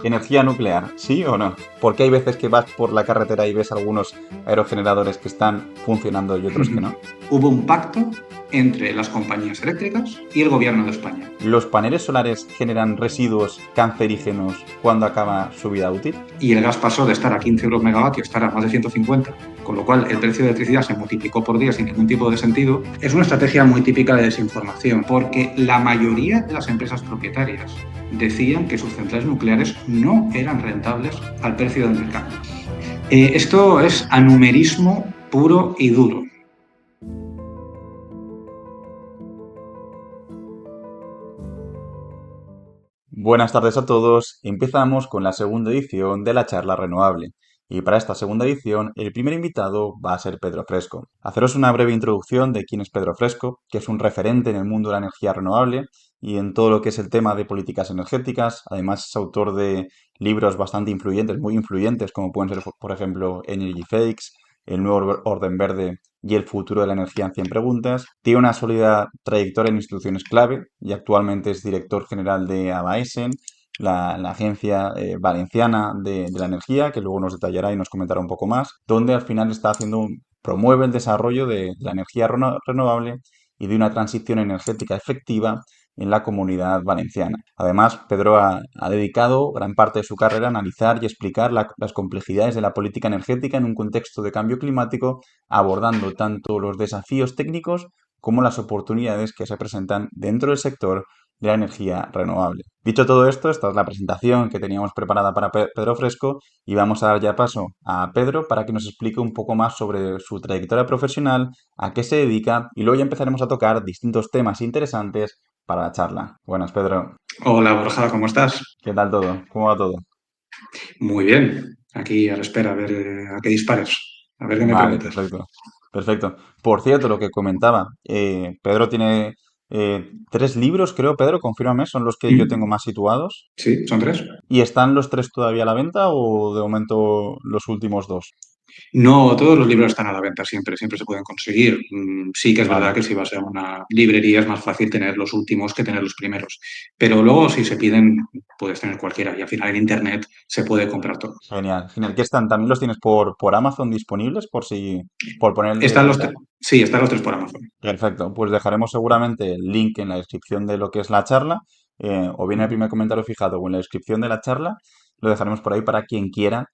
Energía nuclear, ¿sí o no? Porque hay veces que vas por la carretera y ves algunos aerogeneradores que están funcionando y otros que no. Hubo un pacto entre las compañías eléctricas y el gobierno de España. ¿Los paneles solares generan residuos cancerígenos cuando acaba su vida útil? Y el gas pasó de estar a 15 euros megavatios a estar a más de 150, con lo cual el precio de electricidad se multiplicó por 10 sin ningún tipo de sentido. Es una estrategia muy típica de desinformación, porque la mayoría de las empresas propietarias decían que sus centrales nucleares no eran rentables al precio del mercado. Esto es anumerismo puro y duro. Buenas tardes a todos. Empezamos con la segunda edición de la charla renovable. Y para esta segunda edición, el primer invitado va a ser Pedro Fresco. Haceros una breve introducción de quién es Pedro Fresco, que es un referente en el mundo de la energía renovable y en todo lo que es el tema de políticas energéticas. Además, es autor de libros bastante influyentes, muy influyentes, como pueden ser, por ejemplo, Energy Fakes, El nuevo orden verde y el futuro de la energía en 100 preguntas. Tiene una sólida trayectoria en instituciones clave y actualmente es director general de ABAESEN, la agencia valenciana de la energía, que luego nos detallará y nos comentará un poco más, donde al final está promueve el desarrollo de la energía renovable y de una transición energética efectiva en la comunidad valenciana. Además, Pedro ha dedicado gran parte de su carrera a analizar y explicar las complejidades de la política energética en un contexto de cambio climático, abordando tanto los desafíos técnicos como las oportunidades que se presentan dentro del sector de la energía renovable. Dicho todo esto, esta es la presentación que teníamos preparada para Pedro Fresco y vamos a dar ya paso a Pedro para que nos explique un poco más sobre su trayectoria profesional, a qué se dedica y luego ya empezaremos a tocar distintos temas interesantes para la charla. Buenas, Pedro. Hola Borja, ¿cómo estás? ¿Qué tal todo? ¿Cómo va todo? Muy bien, aquí a la espera a ver a qué dispares, a ver qué me Vale, preguntas. perfecto. Perfecto. Por cierto, lo que comentaba, Pedro tiene tres libros, creo, Pedro, confírmame, son los que yo tengo ¿Mm? más situados. Sí, son tres. ¿Y están los tres todavía a la venta o de momento los últimos dos? No, todos los libros están a la venta siempre, siempre se pueden conseguir. Sí que es verdad Vale, que si vas a una librería es más fácil tener los últimos que tener los primeros. Pero luego si se piden, puedes tener cualquiera y al final en Internet se puede comprar todo. genial, genial. ¿Qué están? ¿También los tienes por Amazon disponibles? Por poner el de mitad. Sí, están los tres por Amazon. Perfecto, pues dejaremos seguramente el link en la descripción de lo que es la charla, o bien en el primer comentario fijado o en la descripción de la charla, lo dejaremos por ahí para quien quiera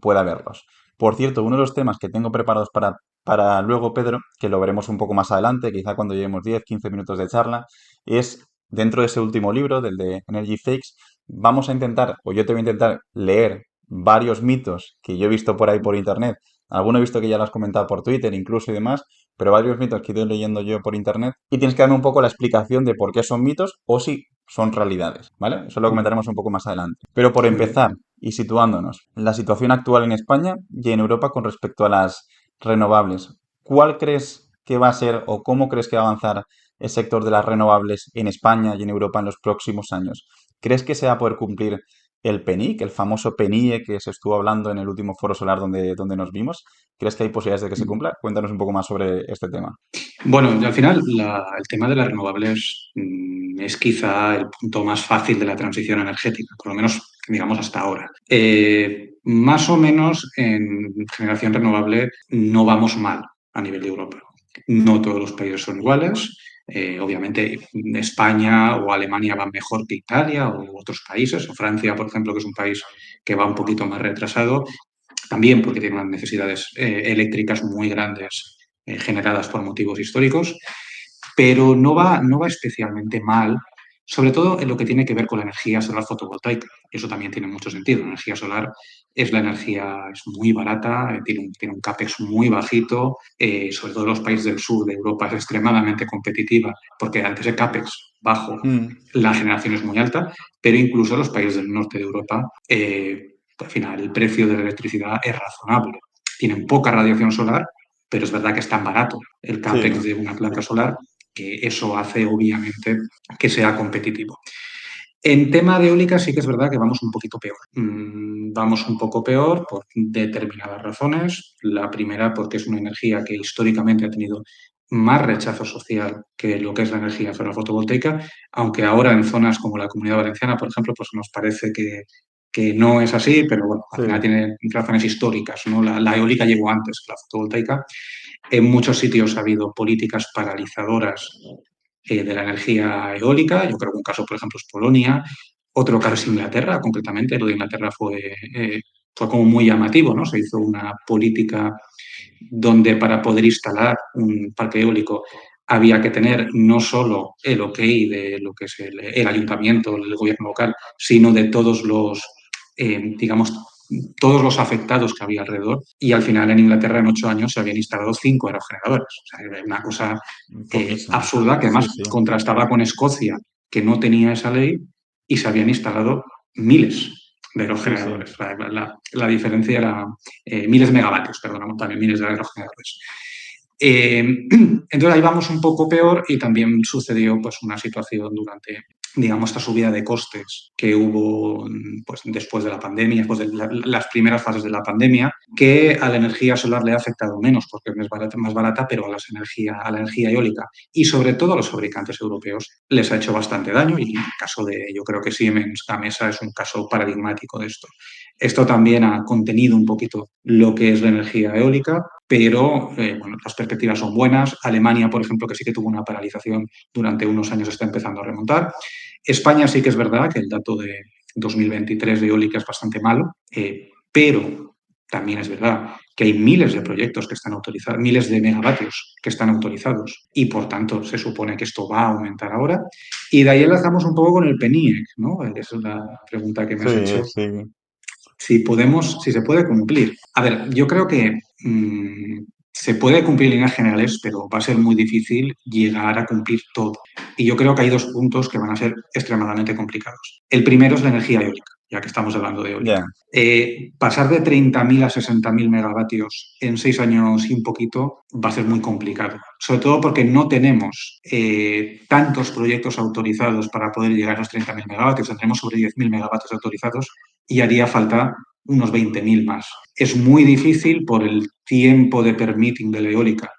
pueda verlos. Por cierto, uno de los temas que tengo preparados para luego, Pedro, que lo veremos un poco más adelante, quizá cuando lleguemos 10, 15 minutos de charla, es dentro de ese último libro, del de Energy Fakes, vamos a intentar, o yo te voy a intentar leer varios mitos que yo he visto por ahí por internet. Alguno he visto que ya lo has comentado por Twitter incluso y demás, pero varios mitos que he ido leyendo yo por internet y tienes que darme un poco la explicación de por qué son mitos o si son realidades, ¿vale? Eso lo comentaremos un poco más adelante. Pero por Muy bien. empezar y situándonos, la situación actual en España y en Europa con respecto a las renovables, ¿cuál crees que va a ser o cómo crees que va a avanzar el sector de las renovables en España y en Europa en los próximos años? ¿Crees que se va a poder cumplir el PENIC, el famoso PENIE que se estuvo hablando en el último foro solar donde nos vimos? ¿Crees que hay posibilidades de que se cumpla? Cuéntanos un poco más sobre este tema. Bueno, y al final el tema de las renovables es quizá el punto más fácil de la transición energética, por lo menos digamos hasta ahora. Más o menos en generación renovable no vamos mal a nivel de Europa. No todos los países son iguales. Obviamente España o Alemania van mejor que Italia o otros países, o Francia, por ejemplo, que es un país que va un poquito más retrasado, también porque tiene unas necesidades eléctricas muy grandes generadas por motivos históricos, pero no va especialmente mal, sobre todo en lo que tiene que ver con la energía solar fotovoltaica. Eso también tiene mucho sentido. La energía solar es la energía, es muy barata, tiene un CAPEX muy bajito, sobre todo en los países del sur de Europa es extremadamente competitiva, porque ante ese CAPEX bajo Mm, la generación es muy alta, pero incluso en los países del norte de Europa, al final el precio de la electricidad es razonable. Tienen poca radiación solar, pero es verdad que es tan barato el sí, CAPEX de una planta solar que eso hace obviamente que sea competitivo. En tema de eólica sí que es verdad que vamos un poquito peor. Vamos un poco peor por determinadas razones. La primera porque es una energía que históricamente ha tenido más rechazo social que lo que es la energía solar fotovoltaica, aunque ahora en zonas como la Comunidad Valenciana, por ejemplo, pues nos parece que no es así, pero bueno, al Sí, final tiene razones históricas, ¿no? La eólica llegó antes que la fotovoltaica. En muchos sitios ha habido políticas paralizadoras de la energía eólica. Yo creo que un caso, por ejemplo, es Polonia. Otro caso es Inglaterra, concretamente. Lo de Inglaterra fue como muy llamativo, ¿no? Se hizo una política donde para poder instalar un parque eólico había que tener no solo el ok de lo que es el ayuntamiento, el gobierno local, sino de todos digamos, todos los afectados que había alrededor. Y al final en Inglaterra en 8 años se habían instalado 5 aerogeneradores. O sea, era una cosa poquísimo. absurda que Sí, además sí. contrastaba con Escocia, que no tenía esa ley y se habían instalado miles de Sí, sí. aerogeneradores. La diferencia era miles de megavatios, perdón, también miles de aerogeneradores. Entonces ahí vamos un poco peor y también sucedió pues una situación durante, digamos, esta subida de costes que hubo pues, después de la pandemia, después de las primeras fases de la pandemia, que a la energía solar le ha afectado menos porque es más barata, pero a la energía eólica y sobre todo a los fabricantes europeos les ha hecho bastante daño y en el caso de, yo creo que Siemens Gamesa es un caso paradigmático de esto. Esto también ha contenido un poquito lo que es la energía eólica, pero bueno, las perspectivas son buenas. Alemania, por ejemplo, que sí que tuvo una paralización durante unos años, está empezando a remontar. España sí que es verdad que el dato de 2023 de eólica es bastante malo, pero también es verdad que hay miles de proyectos que están autorizados, miles de megavatios que están autorizados y por tanto se supone que esto va a aumentar ahora. Y de ahí enlazamos un poco con el PNIEC, ¿no? Esa es la pregunta que me has Sí, hecho. sí. Si se puede cumplir. A ver, yo creo que se puede cumplir en líneas generales, pero va a ser muy difícil llegar a cumplir todo. Y yo creo que hay dos puntos que van a ser extremadamente complicados. El primero es la energía eólica, ya que estamos hablando de eólica. Ya. Pasar de 30.000 a 60.000 megavatios en 6 años y un poquito va a ser muy complicado, sobre todo porque no tenemos tantos proyectos autorizados para poder llegar a los 30.000 megavatios. Tendremos sobre 10.000 megavatios autorizados y haría falta unos 20.000 más. Es muy difícil por el tiempo de permitting de la eólica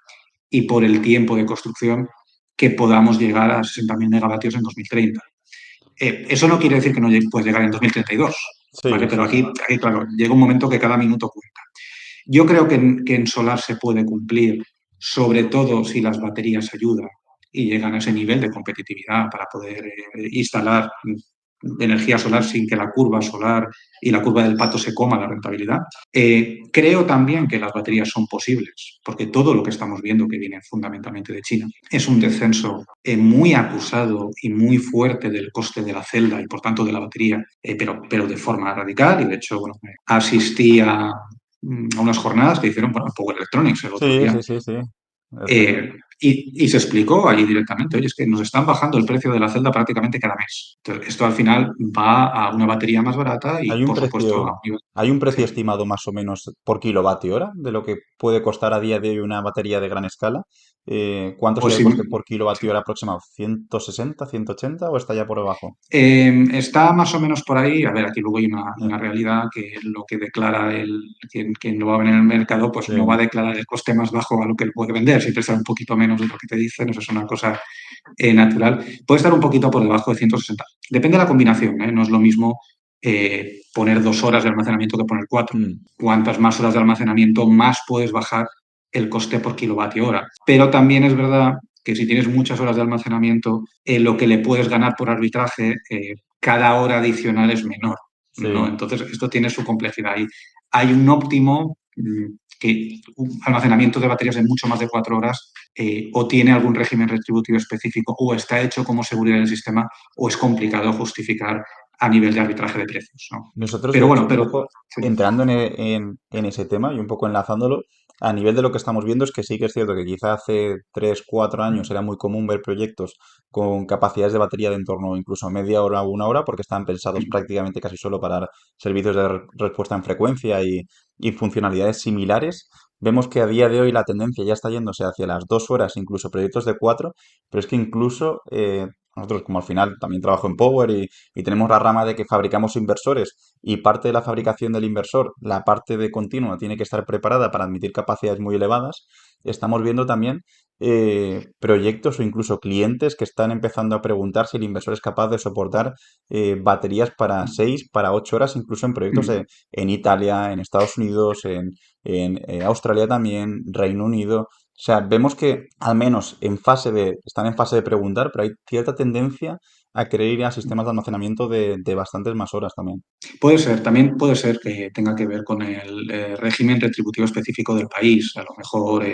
y por el tiempo de construcción que podamos llegar a 60.000 megavatios en 2030. Eso no quiere decir que no puedes llegar en 2032, ¿vale? Sí, Pero sí, sí. aquí, claro, llega un momento que cada minuto cuenta. Yo creo que en solar se puede cumplir, sobre todo si las baterías ayudan y llegan a ese nivel de competitividad para poder instalar energía solar sin que la curva solar y la curva del pato se coma la rentabilidad. Creo también que las baterías son posibles, porque todo lo que estamos viendo que viene fundamentalmente de China es un descenso muy acusado y muy fuerte del coste de la celda y por tanto de la batería, pero de forma radical. Y de hecho, bueno, asistí a unas jornadas que hicieron para Power Electronics el otro Sí, día. sí, sí, sí. Es cierto. Y se explicó allí directamente, oye, es que nos están bajando el precio de la celda prácticamente cada mes. Entonces, esto al final va a una batería más barata y, Hay un por supuesto, a precio, un nivel. hay un precio Sí. estimado más o menos por kilovatio hora de lo que puede costar a día de hoy una batería de gran escala. ¿Cuánto Pues sería el sí, coste por kilovatio sí. hora aproximado? ¿160, 180 o está ya por debajo? Está más o menos por ahí. A ver, aquí luego hay Eh, una realidad que lo que declara quien lo va a vender en el mercado, pues Sí, no va a declarar el coste más bajo a lo que él puede vender. Siempre sale un poquito menos de lo que te dicen, eso es una cosa natural. Puede estar un poquito por debajo de 160. Depende de la combinación, ¿eh? No es lo mismo poner 2 horas de almacenamiento que poner cuatro. mm, Cuantas más horas de almacenamiento, más puedes bajar el coste por kilovatio hora. Pero también es verdad que si tienes muchas horas de almacenamiento, lo que le puedes ganar por arbitraje, cada hora adicional es menor, ¿no? sí. Entonces, esto tiene su complejidad. Hay un óptimo que un almacenamiento de baterías de mucho más de 4 horas o tiene algún régimen retributivo específico o está hecho como seguridad del sistema o es complicado justificar a nivel de arbitraje de precios, ¿no? Nosotros, Pero de bueno, hecho, un pero poco sí. entrando en ese tema y un poco enlazándolo, a nivel de lo que estamos viendo es que sí que es cierto que quizá hace 3 4 años era muy común ver proyectos con capacidades de batería de en torno incluso a media hora o una hora porque estaban pensados prácticamente casi solo para servicios de respuesta en frecuencia y funcionalidades similares. Vemos que a día de hoy la tendencia ya está yéndose hacia las 2 horas, incluso proyectos de cuatro, pero es que incluso nosotros como al final también trabajo en Power y tenemos la rama de que fabricamos inversores y parte de la fabricación del inversor, la parte de continua, tiene que estar preparada para admitir capacidades muy elevadas. Estamos viendo también proyectos o incluso clientes que están empezando a preguntar si el inversor es capaz de soportar baterías para 6, para 8 horas, incluso en proyectos Mm. en Italia, en Estados Unidos, en Australia también, Reino Unido. O sea, vemos que al menos están en fase de preguntar, pero hay cierta tendencia a querer ir a sistemas de almacenamiento de bastantes más horas también. Puede ser, también puede ser que tenga que ver con el régimen retributivo específico del país. A lo mejor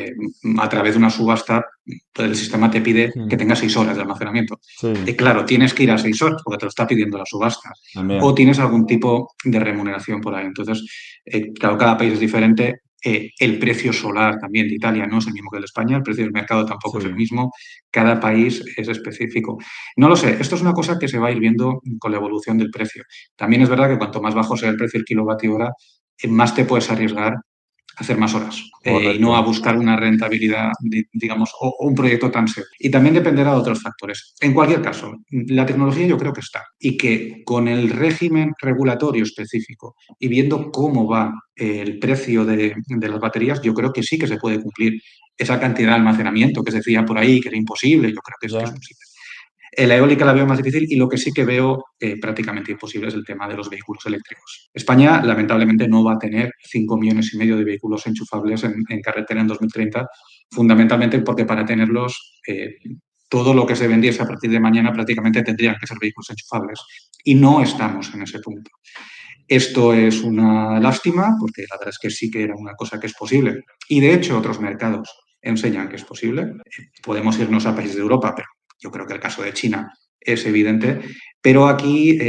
a través de una subasta pues el sistema te pide que Mm. tengas 6 horas de almacenamiento. Sí, Claro, tienes que ir a 6 horas porque te lo está pidiendo la subasta. O también. tienes algún tipo de remuneración por ahí. Entonces, claro, cada país es diferente. El precio solar también de Italia no es el mismo que el de España, el precio del mercado tampoco es el Sí. mismo, cada país es específico. No lo sé, esto es una cosa que se va a ir viendo con la evolución del precio. También es verdad que cuanto más bajo sea el precio del kilovatio hora, más te puedes arriesgar a hacer más horas y no a Correcto. buscar una rentabilidad, digamos, o un proyecto tan serio. Y también dependerá de otros factores. En cualquier caso, la tecnología yo creo que está y que con el régimen regulatorio específico y viendo cómo va el precio de las baterías, yo creo que sí que se puede cumplir esa cantidad de almacenamiento que se decía por ahí que era imposible, yo creo que es Ya. posible. La eólica la veo más difícil y lo que sí que veo prácticamente imposible es el tema de los vehículos eléctricos. España, lamentablemente, no va a tener 5,5 millones de vehículos enchufables en carretera en 2030, fundamentalmente porque para tenerlos, todo lo que se vendiese a partir de mañana prácticamente tendrían que ser vehículos enchufables. Y no estamos en ese punto. Esto es una lástima porque la verdad es que sí que era una cosa que es posible. Y de hecho otros mercados enseñan que es posible. Podemos irnos a países de Europa, pero yo creo que el caso de China es evidente. Pero aquí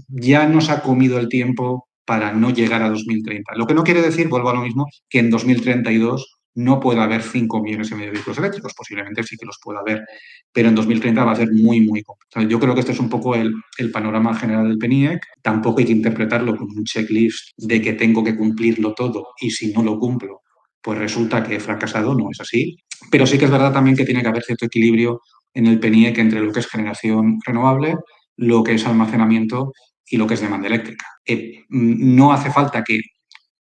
ya nos ha comido el tiempo para no llegar a 2030. Lo que no quiere decir, vuelvo a lo mismo, que en 2032 no pueda haber 5,5 millones de vehículos eléctricos. Posiblemente sí que los pueda haber, pero en 2030 va a ser muy, muy complicado. Yo creo que este es un poco el panorama general del PENIEC. Tampoco hay que interpretarlo como un checklist de que Sí. tengo que cumplirlo todo y si no lo cumplo, pues resulta que he fracasado. No es así. Pero sí que es verdad también que tiene que haber cierto equilibrio en el PENIEC entre lo que es generación renovable, lo que es almacenamiento y lo que es demanda eléctrica. No hace falta que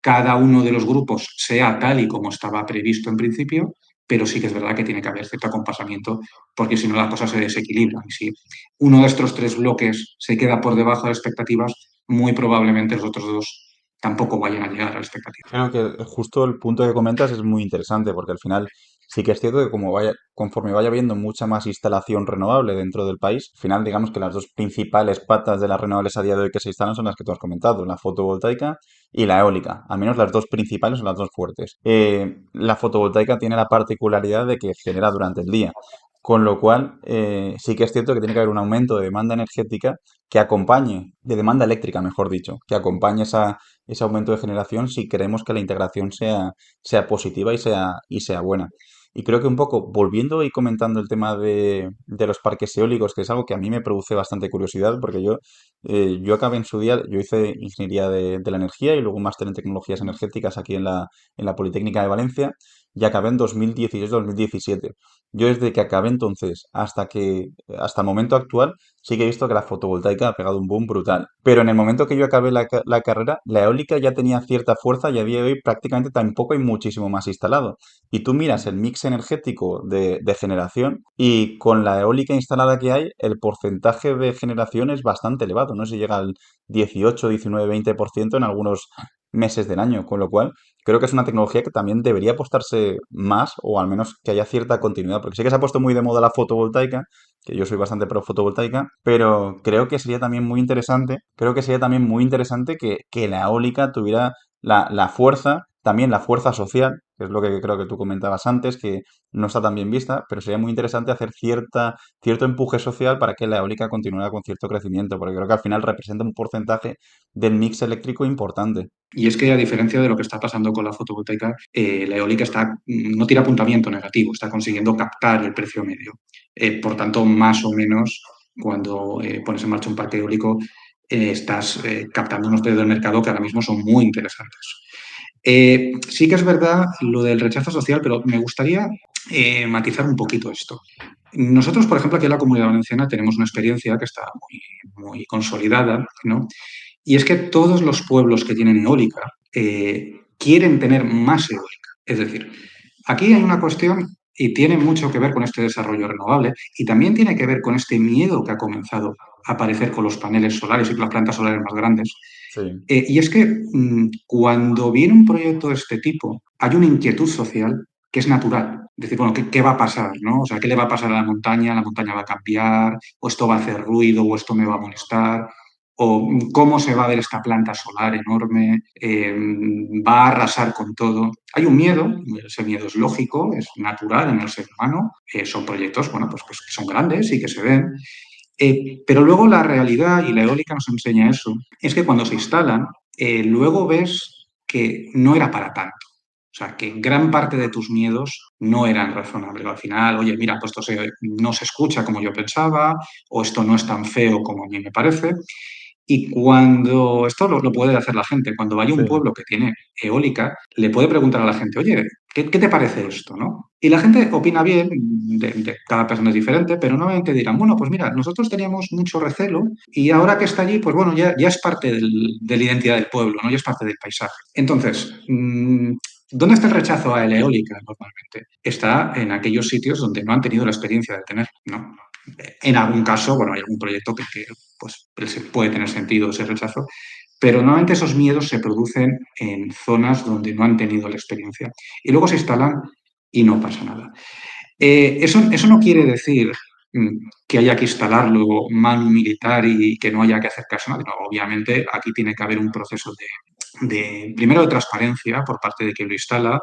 cada uno de los grupos sea tal y como estaba previsto en principio, pero sí que es verdad que tiene que haber cierto acompasamiento, porque si no las cosas se desequilibran. Y si uno de estos tres bloques se queda por debajo de las expectativas, muy probablemente los otros dos tampoco vayan a llegar a la expectativa. Creo que justo el punto que comentas es muy interesante porque al final sí que es cierto que conforme vaya habiendo mucha más instalación renovable dentro del país, al final digamos que las dos principales patas de las renovables a día de hoy que se instalan son las que tú has comentado, la fotovoltaica y la eólica, al menos las dos principales son las dos fuertes. La fotovoltaica tiene la particularidad de que genera durante el día, con lo cual sí que es cierto que tiene que haber un aumento de demanda energética que acompañe, de demanda eléctrica, mejor dicho, que acompañe ese aumento de generación si queremos que la integración sea positiva y sea buena. Y creo que un poco, volviendo y comentando el tema de los parques eólicos, que es algo que a mí me produce bastante curiosidad, porque yo acabé en su día, yo hice ingeniería de la energía y luego un máster en tecnologías energéticas aquí en la Politécnica de Valencia, y acabé en 2016-2017. Yo desde que acabé entonces hasta el momento actual, sí que he visto que la fotovoltaica ha pegado un boom brutal. Pero en el momento que yo acabé la carrera, la eólica ya tenía cierta fuerza y a día de hoy prácticamente tampoco hay muchísimo más instalado. Y tú miras el mix energético de generación y con la eólica instalada que hay, el porcentaje de generación es bastante elevado. No sé si llega al 18, 19, 20% en algunos meses del año. Con lo cual, creo que es una tecnología que también debería apostarse más o al menos que haya cierta continuidad. Porque sí que se ha puesto muy de moda la fotovoltaica, que yo soy bastante pro fotovoltaica, pero creo que sería también muy interesante, que la eólica tuviera la fuerza, también la fuerza social, que es lo que creo que tú comentabas antes, que no está tan bien vista, pero sería muy interesante hacer cierto empuje social para que la eólica continuara con cierto crecimiento, porque creo que al final representa un porcentaje del mix eléctrico importante. Y es que, a diferencia de lo que está pasando con la fotovoltaica, la eólica no tira apuntamiento negativo, está consiguiendo captar el precio medio. Por tanto, más o menos, cuando pones en marcha un parque eólico, estás captando unos precios del mercado que ahora mismo son muy interesantes. Sí que es verdad lo del rechazo social, pero me gustaría matizar un poquito esto. Nosotros, por ejemplo, aquí en la Comunidad Valenciana tenemos una experiencia que está muy, muy consolidada, ¿no? Y es que todos los pueblos que tienen eólica quieren tener más eólica. Es decir, aquí hay una cuestión y tiene mucho que ver con este desarrollo renovable y también tiene que ver con este miedo que ha comenzado a aparecer con los paneles solares y con las plantas solares más grandes. Sí, Y es que cuando viene un proyecto de este tipo, hay una inquietud social que es natural. Es decir, bueno, ¿qué va a pasar? ¿No? O sea, ¿qué le va a pasar a la montaña? ¿La montaña va a cambiar? ¿O esto va a hacer ruido? ¿O esto me va a molestar? ¿O cómo se va a ver esta planta solar enorme? ¿Va a arrasar con todo? Hay un miedo, ese miedo es lógico, es natural en el ser humano. Son proyectos, bueno, pues que son grandes y que se ven. Pero luego la realidad, y la eólica nos enseña eso, es que cuando se instalan, luego ves que no era para tanto. O sea, que gran parte de tus miedos no eran razonables. Al final, oye, mira, pues no se escucha como yo pensaba, o esto no es tan feo como a mí me parece. Y cuando esto lo puede hacer la gente, cuando vaya a un sí, pueblo que tiene eólica, le puede preguntar a la gente, oye, ¿qué te parece esto? ¿No? Y la gente opina bien, cada persona es diferente, pero normalmente dirán, bueno, pues mira, nosotros teníamos mucho recelo y ahora que está allí, pues bueno, ya es parte de la identidad del pueblo, ¿no? Ya es parte del paisaje. Entonces, ¿dónde está el rechazo a la eólica normalmente? Está en aquellos sitios donde no han tenido la experiencia de tener, ¿no? En algún caso, bueno, hay algún proyecto pues, puede tener sentido ese rechazo, pero normalmente esos miedos se producen en zonas donde no han tenido la experiencia y luego se instalan y no pasa nada. Eso no quiere decir que haya que instalarlo manu militar y que no haya que hacer caso a nadie. No, obviamente aquí tiene que haber un proceso primero de transparencia por parte de quien lo instala.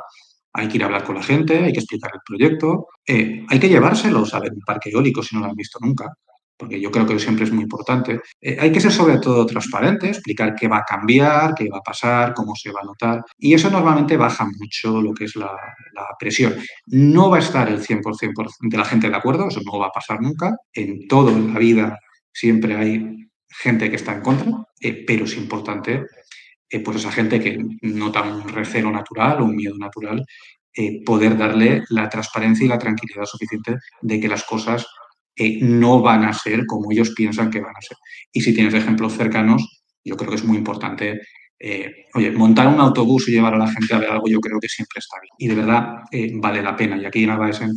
Hay que ir a hablar con la gente, hay que explicar el proyecto, hay que llevárselos a ver un parque eólico si no lo han visto nunca, porque yo creo que siempre es muy importante. Hay que ser sobre todo transparente, explicar qué va a cambiar, qué va a pasar, cómo se va a notar, y eso normalmente baja mucho lo que es la presión. No va a estar el 100% de la gente de acuerdo, eso no va a pasar nunca. En toda la vida siempre hay gente que está en contra, pero es importante pues esa gente que nota un recelo natural o un miedo natural, poder darle la transparencia y la tranquilidad suficiente de que las cosas no van a ser como ellos piensan que van a ser. Y si tienes ejemplos cercanos, yo creo que es muy importante. Oye, montar un autobús y llevar a la gente a ver algo, yo creo que siempre está bien. Y de verdad vale la pena. Y aquí en Abaesen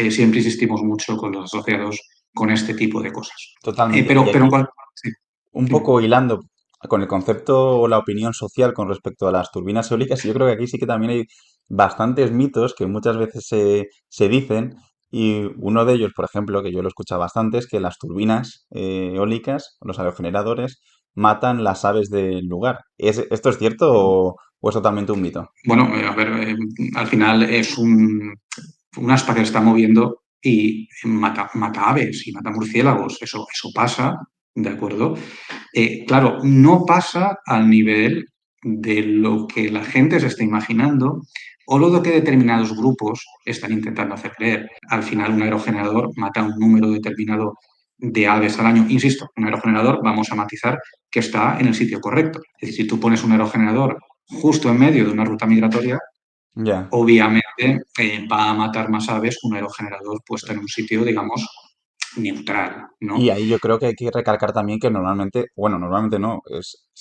siempre insistimos mucho con los asociados con este tipo de cosas. totalmente. Y Pero en aquí, cual, sí, un dime. poco hilando con el concepto o la opinión social con respecto a las turbinas eólicas, yo creo que aquí sí que también hay bastantes mitos que muchas veces se dicen y uno de ellos, por ejemplo, que yo lo he escuchado bastante, es que las turbinas eólicas, los aerogeneradores, matan las aves del lugar. ¿Esto es cierto o es totalmente un mito? Bueno, a ver, al final es un aspa que se está moviendo y mata aves y mata murciélagos. Eso pasa, ¿de acuerdo? Claro, no pasa al nivel de lo que la gente se está imaginando o lo que determinados grupos están intentando hacer creer. Al final, un aerogenerador mata un número determinado de aves al año. Insisto, un aerogenerador, vamos a matizar, que está en el sitio correcto. Es decir, si tú pones un aerogenerador justo en medio de una ruta migratoria, Ya. obviamente va a matar más aves que un aerogenerador puesto en un sitio, digamos, neutral, ¿no? Y ahí yo creo que hay que recalcar también que normalmente, bueno, normalmente no,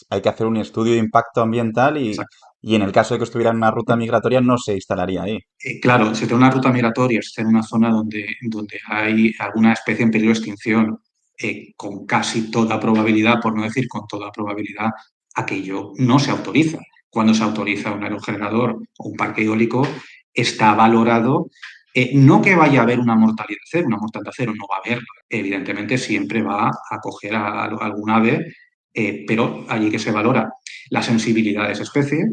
hay que hacer un estudio de impacto ambiental y en el caso de que estuviera en una ruta migratoria no se instalaría ahí. Claro, si tiene una ruta migratoria, está en una zona donde hay alguna especie en peligro de extinción, con casi toda probabilidad, por no decir con toda probabilidad, aquello no se autoriza. Cuando se autoriza un aerogenerador o un parque eólico, está valorado, no que vaya a haber una mortalidad cero no va a haber. Evidentemente siempre va a coger a algún ave, pero allí que se valora la sensibilidad de esa especie,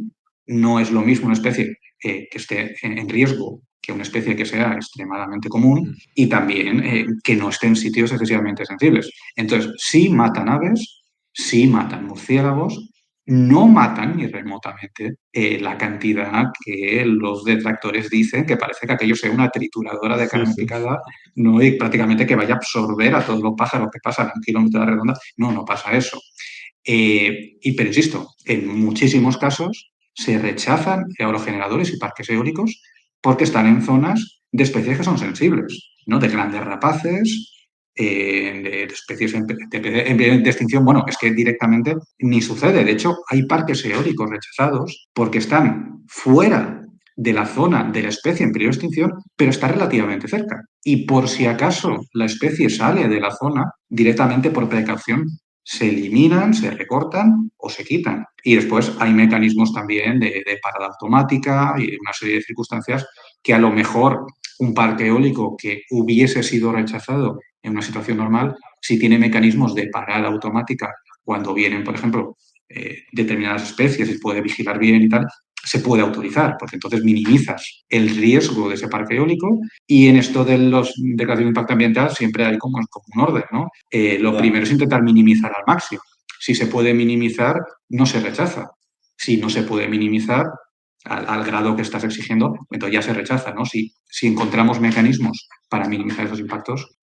no es lo mismo una especie que esté en riesgo que una especie que sea extremadamente común Mm. y también que no esté en sitios excesivamente sensibles. Entonces, sí matan aves, sí matan murciélagos, no matan ni remotamente la cantidad que los detractores dicen, que parece que aquello sea una trituradora de Sí, carne sí. picada, no, y prácticamente que vaya a absorber a todos los pájaros que pasan a un kilómetro de redonda. No, no pasa eso. Pero insisto, en muchísimos casos se rechazan aerogeneradores y parques eólicos porque están en zonas de especies que son sensibles, ¿no? De grandes rapaces, de especies en extinción. Bueno, es que directamente ni sucede. De hecho, hay parques eólicos rechazados porque están fuera de la zona de la especie en peligro de extinción, pero está relativamente cerca. Y por si acaso la especie sale de la zona, directamente por precaución se eliminan, se recortan o se quitan. Y después hay mecanismos también de parada automática y una serie de circunstancias que a lo mejor un parque eólico que hubiese sido rechazado en una situación normal, si tiene mecanismos de parada automática cuando vienen, por ejemplo, determinadas especies y puede vigilar bien y tal, se puede autorizar, porque entonces minimizas el riesgo de ese parque eólico y en esto de los declaraciones de impacto ambiental siempre hay como un orden, ¿no? Lo Ya. primero es intentar minimizar al máximo. Si se puede minimizar, no se rechaza. Si no se puede minimizar al grado que estás exigiendo, entonces ya se rechaza, ¿no? Si encontramos mecanismos para minimizar esos impactos,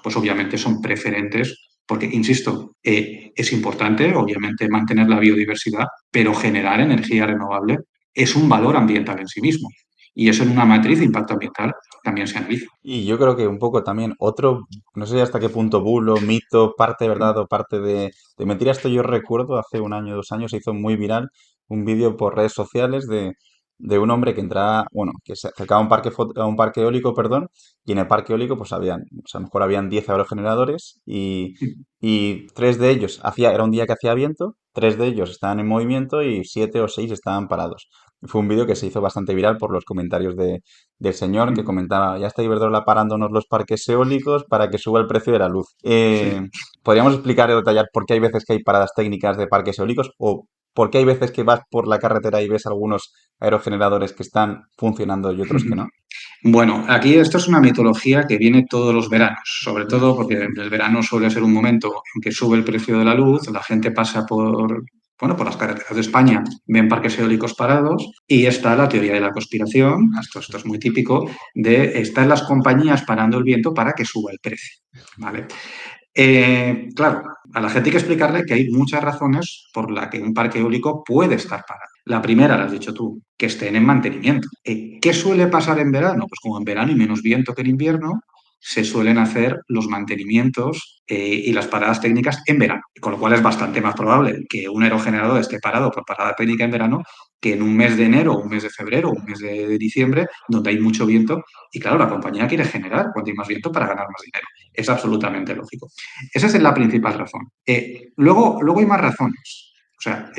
pues obviamente son preferentes porque, insisto, es importante, obviamente, mantener la biodiversidad, pero generar energía renovable es un valor ambiental en sí mismo. Y eso en una matriz de impacto ambiental también se analiza. Y yo creo que un poco también otro, no sé hasta qué punto bulo, mito, parte de verdad o parte de mentira. Esto yo recuerdo hace un año, 2 años, se hizo muy viral un vídeo por redes sociales de un hombre que entraba, bueno, que se acercaba a un parque, a un parque eólico, perdón, y en el parque eólico pues habían, o sea, a lo mejor habían 10 aerogeneradores y tres de ellos, era un día que hacía viento, tres de ellos estaban en movimiento y 7 o 6 estaban parados. Fue un vídeo que se hizo bastante viral por los comentarios del señor que comentaba, ya está Iberdrola parándonos los parques eólicos para que suba el precio de la luz. Sí. ¿Podríamos explicar y detallar por qué hay veces que hay paradas técnicas de parques eólicos o por qué hay veces que vas por la carretera y ves algunos aerogeneradores que están funcionando y otros que no? Bueno, aquí esto es una mitología que viene todos los veranos, sobre Ya. todo porque el verano suele ser un momento en que sube el precio de la luz, la gente pasa por las carreteras de España, ven parques eólicos parados y está la teoría de la conspiración, esto es muy típico, de están las compañías parando el viento para que suba el precio, ¿vale? Claro, a la gente hay que explicarle que hay muchas razones por las que un parque eólico puede estar parado. La primera, la has dicho tú, que estén en mantenimiento. ¿Qué suele pasar en verano? Pues como en verano hay menos viento que en invierno, se suelen hacer los mantenimientos y las paradas técnicas en verano, con lo cual es bastante más probable que un aerogenerador esté parado por parada técnica en verano que en un mes de enero, un mes de febrero, un mes de diciembre, donde hay mucho viento y claro, la compañía quiere generar cuanto hay más viento para ganar más dinero. Es absolutamente lógico. Esa es la principal razón. Luego hay más razones. O sea,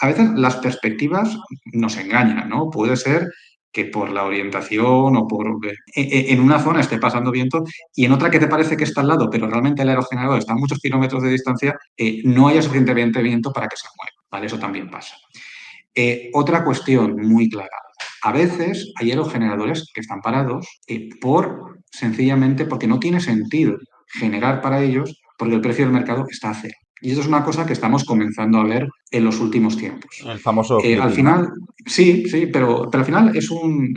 a veces las perspectivas nos engañan, ¿no? Puede ser que por la orientación o por en una zona esté pasando viento y en otra que te parece que está al lado, pero realmente el aerogenerador está a muchos kilómetros de distancia, no haya suficientemente viento para que se mueva, ¿vale? Eso también pasa. Otra cuestión muy clara. A veces hay aerogeneradores que están parados sencillamente porque no tiene sentido generar para ellos porque el precio del mercado está a cero. Y eso es una cosa que estamos comenzando a ver en los últimos tiempos. El famoso Al clipping, ¿no? final, sí, sí, pero al final es un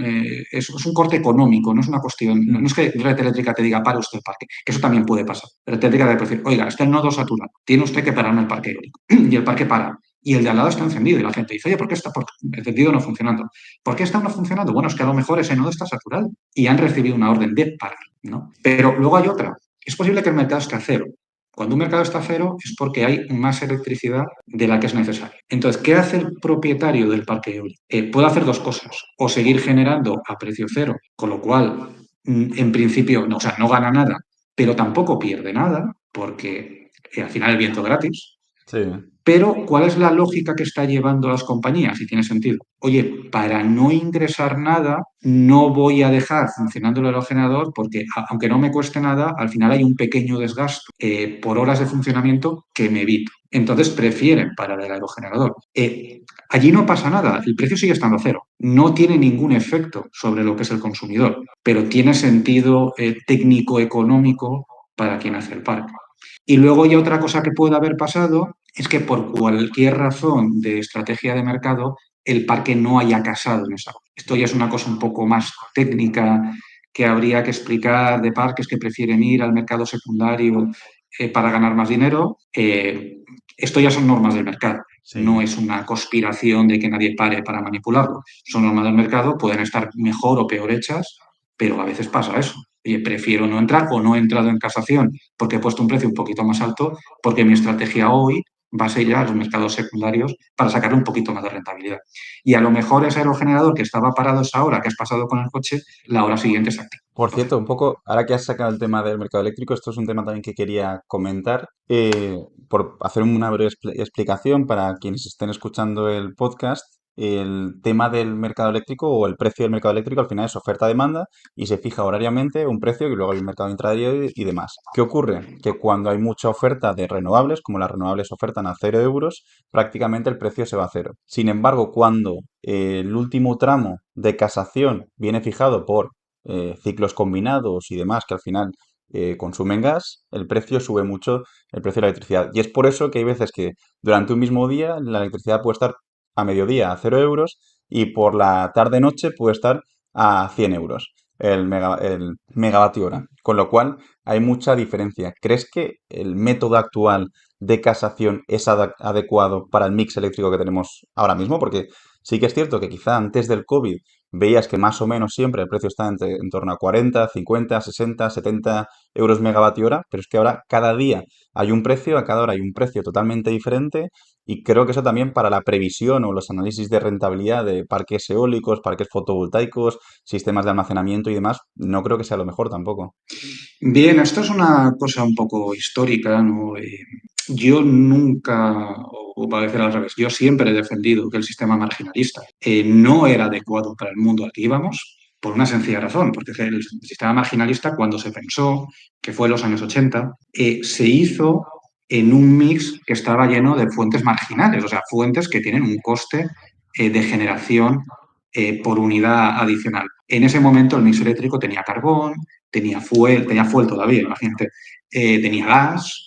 corte económico, no es una cuestión, no es que Red Eléctrica te diga para usted el parque, que eso también puede pasar. Red Eléctrica te puede decir, oiga, está el nodo saturado, tiene usted que pararme el parque eólico. Y el parque para. Y el de al lado está encendido y la gente dice, oye, ¿por qué está encendido no funcionando? ¿Por qué está no funcionando? Bueno, es que a lo mejor ese nodo está saturado y han recibido una orden de parar, ¿no? Pero luego hay otra. Es posible que el mercado esté a cero. Cuando un mercado está a cero es porque hay más electricidad de la que es necesaria. Entonces, ¿qué hace el propietario del parque eólico? Puede hacer dos cosas. O seguir generando a precio cero, con lo cual, en principio, no, o sea, no gana nada, pero tampoco pierde nada, porque al final el viento es gratis. Sí. Pero, ¿cuál es la lógica que está llevando las compañías? Si tiene sentido. Oye, para no ingresar nada, no voy a dejar funcionando el aerogenerador porque, aunque no me cueste nada, al final hay un pequeño desgasto por horas de funcionamiento que me evito. Entonces, prefieren parar el aerogenerador. Allí no pasa nada, el precio sigue estando a cero. No tiene ningún efecto sobre lo que es el consumidor, pero tiene sentido técnico-económico para quien hace el parque. Y luego ya otra cosa que puede haber pasado es que por cualquier razón de estrategia de mercado el parque no haya casado en esa. Esto ya es una cosa un poco más técnica que habría que explicar de parques que prefieren ir al mercado secundario para ganar más dinero. Esto ya son normas del mercado. No Sí. es una conspiración de que nadie pare para manipularlo. Son normas del mercado, pueden estar mejor o peor hechas, pero a veces pasa eso. Oye, prefiero no entrar o no he entrado en casación porque he puesto un precio un poquito más alto porque mi estrategia hoy vas a ir a los mercados secundarios para sacar un poquito más de rentabilidad. Y a lo mejor ese aerogenerador que estaba parado esa hora que has pasado con el coche, la hora siguiente se activa. Por Entonces, cierto, un poco, ahora que has sacado el tema del mercado eléctrico, esto es un tema también que quería comentar, por hacer una breve explicación para quienes estén escuchando el podcast. El tema del mercado eléctrico o el precio del mercado eléctrico al final es oferta-demanda y se fija horariamente un precio y luego hay un mercado intradiario y demás. ¿Qué ocurre? Que cuando hay mucha oferta de renovables, como las renovables ofertan a 0 euros, prácticamente el precio se va a cero. Sin embargo, cuando el último tramo de casación viene fijado por ciclos combinados y demás que al final consumen gas, el precio sube mucho, el precio de la electricidad. Y es por eso que hay veces que durante un mismo día la electricidad puede estar a mediodía a 0 euros y por la tarde-noche puede estar a 100 euros el megavatio hora. Con lo cual hay mucha diferencia. ¿Crees que el método actual de casación es adecuado para el mix eléctrico que tenemos ahora mismo? Porque sí que es cierto que quizá antes del COVID veías que más o menos siempre el precio está en torno a 40, 50, 60, 70 euros megavatio hora, pero es que ahora cada día hay un precio, a cada hora hay un precio totalmente diferente y creo que eso también para la previsión o los análisis de rentabilidad de parques eólicos, parques fotovoltaicos, sistemas de almacenamiento y demás, no creo que sea lo mejor tampoco. bien, esto es una cosa un poco histórica, ¿no? Yo nunca, o para decir al revés, yo siempre he defendido que el sistema marginalista no era adecuado para el mundo al que íbamos, por una sencilla razón, porque el sistema marginalista, cuando se pensó, que fue en los años 80, se hizo en un mix que estaba lleno de fuentes marginales, o sea, fuentes que tienen un coste de generación por unidad adicional. En ese momento el mix eléctrico tenía carbón, tenía fuel todavía, imagínate, tenía gas,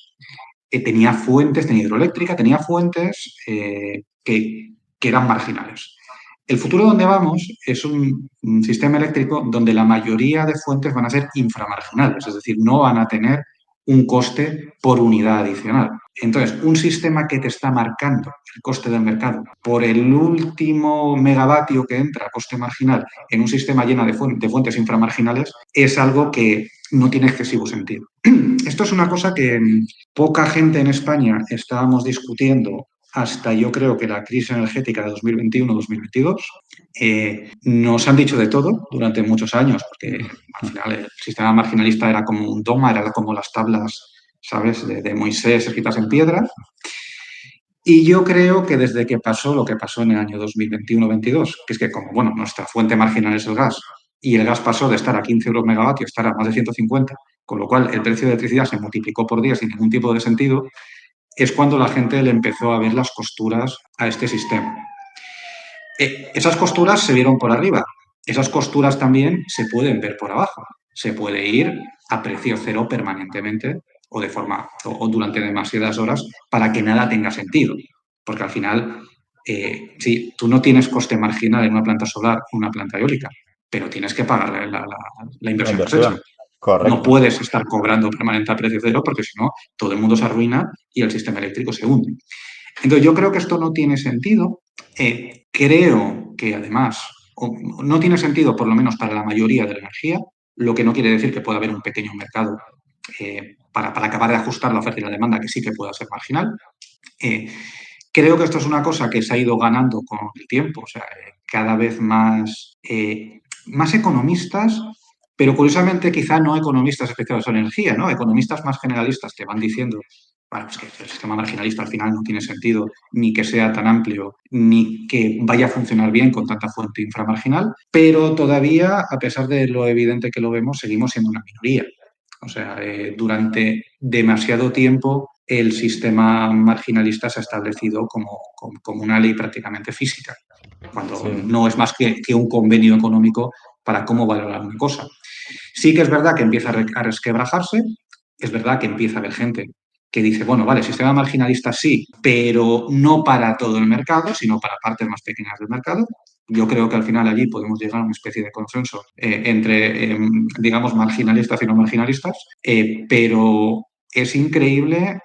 tenía hidroeléctrica, tenía fuentes que eran marginales. El futuro donde vamos es un sistema eléctrico donde la mayoría de fuentes van a ser inframarginales, es decir, no van a tener un coste por unidad adicional. Entonces, un sistema que te está marcando el coste del mercado por el último megavatio que entra a coste marginal en un sistema lleno de fuentes inframarginales es algo que no tiene excesivo sentido. Esto es una cosa que poca gente en España estábamos discutiendo hasta yo creo que la crisis energética de 2021-2022. Nos han dicho de todo durante muchos años, porque al final el sistema marginalista era como un dogma, era como las tablas, ¿sabes?, de Moisés escritas en piedra. Y yo creo que desde que pasó lo que pasó en el año 2021-22, que es que como, bueno, nuestra fuente marginal es el gas, y el gas pasó de estar a 15 euros megavatio a estar a más de 150, con lo cual el precio de electricidad se multiplicó por 10 sin ningún tipo de sentido, es cuando la gente le empezó a ver las costuras a este sistema. Esas costuras se vieron por arriba, esas costuras también se pueden ver por abajo. Se puede ir a precio cero permanentemente o de forma o durante demasiadas horas para que nada tenga sentido. Porque al final, sí, tú no tienes coste marginal en una planta solar o una planta eólica, pero tienes que pagar la La inversión que has hecho. inversión, No correcto. puedes estar cobrando permanente a precio cero porque si no, todo el mundo se arruina y el sistema eléctrico se hunde. Entonces, yo creo que esto no tiene sentido. Creo que además no tiene sentido, por lo menos para la mayoría de la energía, lo que no quiere decir que pueda haber un pequeño mercado para acabar de ajustar la oferta y la demanda, que sí que pueda ser marginal. Eh, Creo que esto es una cosa que se ha ido ganando con el tiempo, o sea, cada vez más economistas, pero curiosamente quizá no economistas especializados en energía, ¿no? Economistas más generalistas que van diciendo, bueno, pues que el sistema marginalista al final no tiene sentido ni que sea tan amplio, ni que vaya a funcionar bien con tanta fuente inframarginal, pero todavía, a pesar de lo evidente que lo vemos, seguimos siendo una minoría. O sea, durante demasiado tiempo el sistema marginalista se ha establecido como una ley prácticamente física, cuando Sí. no es más que un convenio económico para cómo valorar una cosa. Sí que es verdad que empieza a resquebrajarse, es verdad que empieza a haber gente que dice, bueno, vale, sistema marginalista sí, pero no para todo el mercado, sino para partes más pequeñas del mercado. Yo creo que al final allí podemos llegar a una especie de consenso entre, digamos, marginalistas y no marginalistas, pero es increíble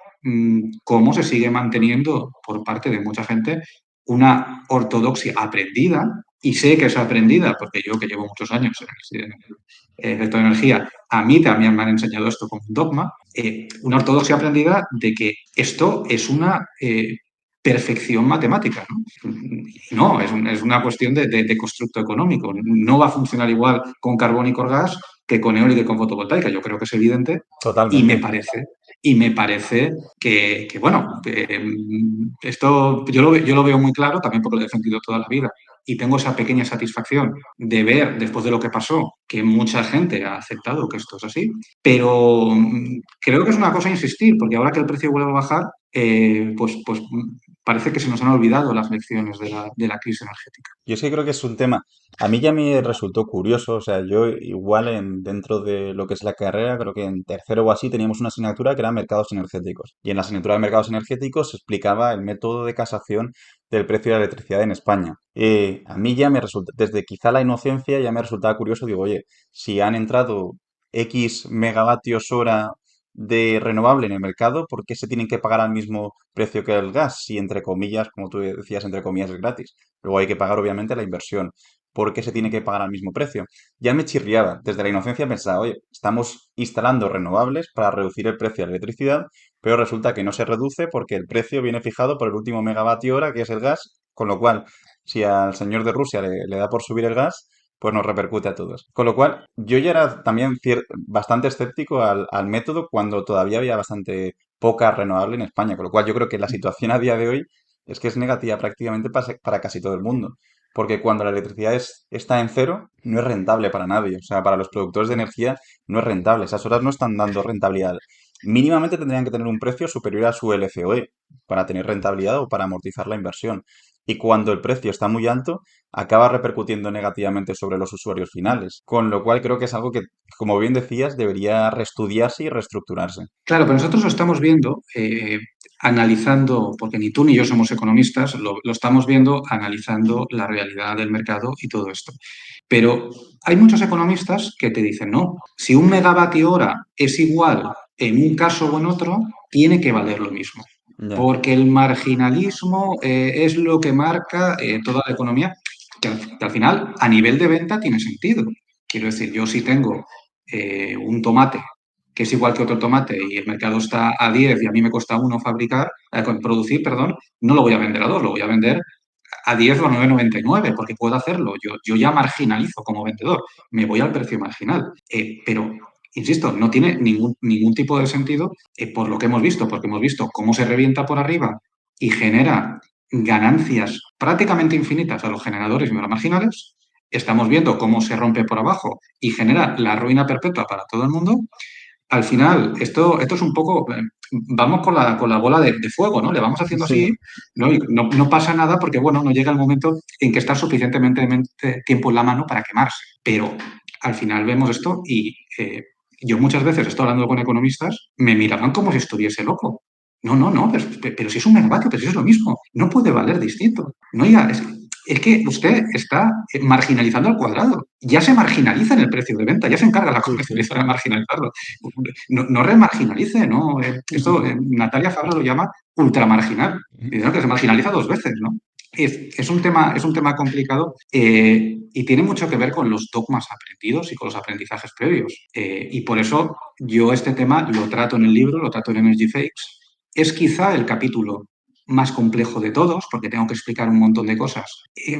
cómo se sigue manteniendo por parte de mucha gente una ortodoxia aprendida y sé que es aprendida, porque yo que llevo muchos años en el sector de energía, a mí también me han enseñado esto como un dogma, una ortodoxia aprendida de que esto es una perfección matemática, ¿no? No, es una cuestión de constructo económico. No va a funcionar igual con carbón y con gas que con eólica y con fotovoltaica. Yo creo que es evidente y Totalmente. me parece que, bueno, esto yo lo veo muy claro, también porque lo he defendido toda la vida. Y tengo esa pequeña satisfacción de ver, después de lo que pasó, que mucha gente ha aceptado que esto es así. Pero creo que es una cosa a insistir, porque ahora que el precio vuelve a bajar, pues parece que se nos han olvidado las lecciones de la crisis energética. Yo es que creo que es un tema, a mí ya me resultó curioso, o sea, yo igual dentro de lo que es la carrera, creo que en tercero o así teníamos una asignatura que era mercados energéticos. Y en la asignatura de mercados energéticos se explicaba el método de casación del precio de la electricidad en España. A mí ya me resulta, desde quizá la inocencia ya me resultaba curioso, digo, oye, si han entrado X megavatios hora de renovable en el mercado, ¿por qué se tienen que pagar al mismo precio que el gas? Si entre comillas, como tú decías, entre comillas es gratis. Luego hay que pagar, obviamente, la inversión. ¿Por qué se tiene que pagar al mismo precio? Ya me chirriaba. Desde la inocencia pensaba, oye, estamos instalando renovables para reducir el precio de la electricidad, pero resulta que no se reduce porque el precio viene fijado por el último megavatio hora, que es el gas, con lo cual, si al señor de Rusia le da por subir el gas, pues nos repercute a todos. Con lo cual, yo ya era también bastante escéptico al método cuando todavía había bastante poca renovable en España. Con lo cual, yo creo que la situación a día de hoy es que es negativa prácticamente para casi todo el mundo. Porque cuando la electricidad está en cero, no es rentable para nadie. O sea, para los productores de energía no es rentable. Esas horas no están dando rentabilidad. Mínimamente tendrían que tener un precio superior a su LCOE para tener rentabilidad o para amortizar la inversión. Y cuando el precio está muy alto, acaba repercutiendo negativamente sobre los usuarios finales. Con lo cual creo que es algo que, como bien decías, debería reestudiarse y reestructurarse. Claro, pero nosotros lo estamos viendo, analizando, porque ni tú ni yo somos economistas, lo estamos viendo analizando la realidad del mercado y todo esto. Pero hay muchos economistas que te dicen, no, si un megavatio hora es igual en un caso o en otro, tiene que valer lo mismo. Ya. Porque el marginalismo es lo que marca toda la economía, que al final, a nivel de venta, tiene sentido. Quiero decir, yo si tengo un tomate que es igual que otro tomate y el mercado está a 10 y a mí me cuesta uno producir, perdón, no lo voy a vender a 2, lo voy a vender a 10 o a 9,99 porque puedo hacerlo. Yo ya marginalizo como vendedor, me voy al precio marginal. Pero, insisto, no tiene ningún tipo de sentido por lo que hemos visto, porque hemos visto cómo se revienta por arriba y genera ganancias prácticamente infinitas a los generadores y a los marginales. Estamos viendo cómo se rompe por abajo y genera la ruina perpetua para todo el mundo. Al final, esto es un poco, vamos con la bola de fuego, ¿no? Le vamos haciendo Sí. así, ¿no? Y no pasa nada porque, bueno, no llega el momento en que está suficientemente tiempo en la mano para quemarse. Pero al final vemos esto y yo muchas veces estoy hablando con economistas, me miraban como si estuviese loco. No, no, no, pero si es un megavatio, pero si es lo mismo, no puede valer distinto. No, ya, es que usted está marginalizando al cuadrado. Ya se marginaliza en el precio de venta, ya se encarga la Sí, sí. comercializadora de marginalizarlo. No remarginalice, ¿no? Esto Natalia Fabra lo llama ultramarginal. Dice, ¿no? Que se marginaliza dos veces, ¿no? Es un tema complicado y tiene mucho que ver con los dogmas aprendidos y con los aprendizajes previos. Y por eso yo este tema lo trato en el libro, lo trato en Energy Fakes. Es quizá el capítulo más complejo de todos, porque tengo que explicar un montón de cosas que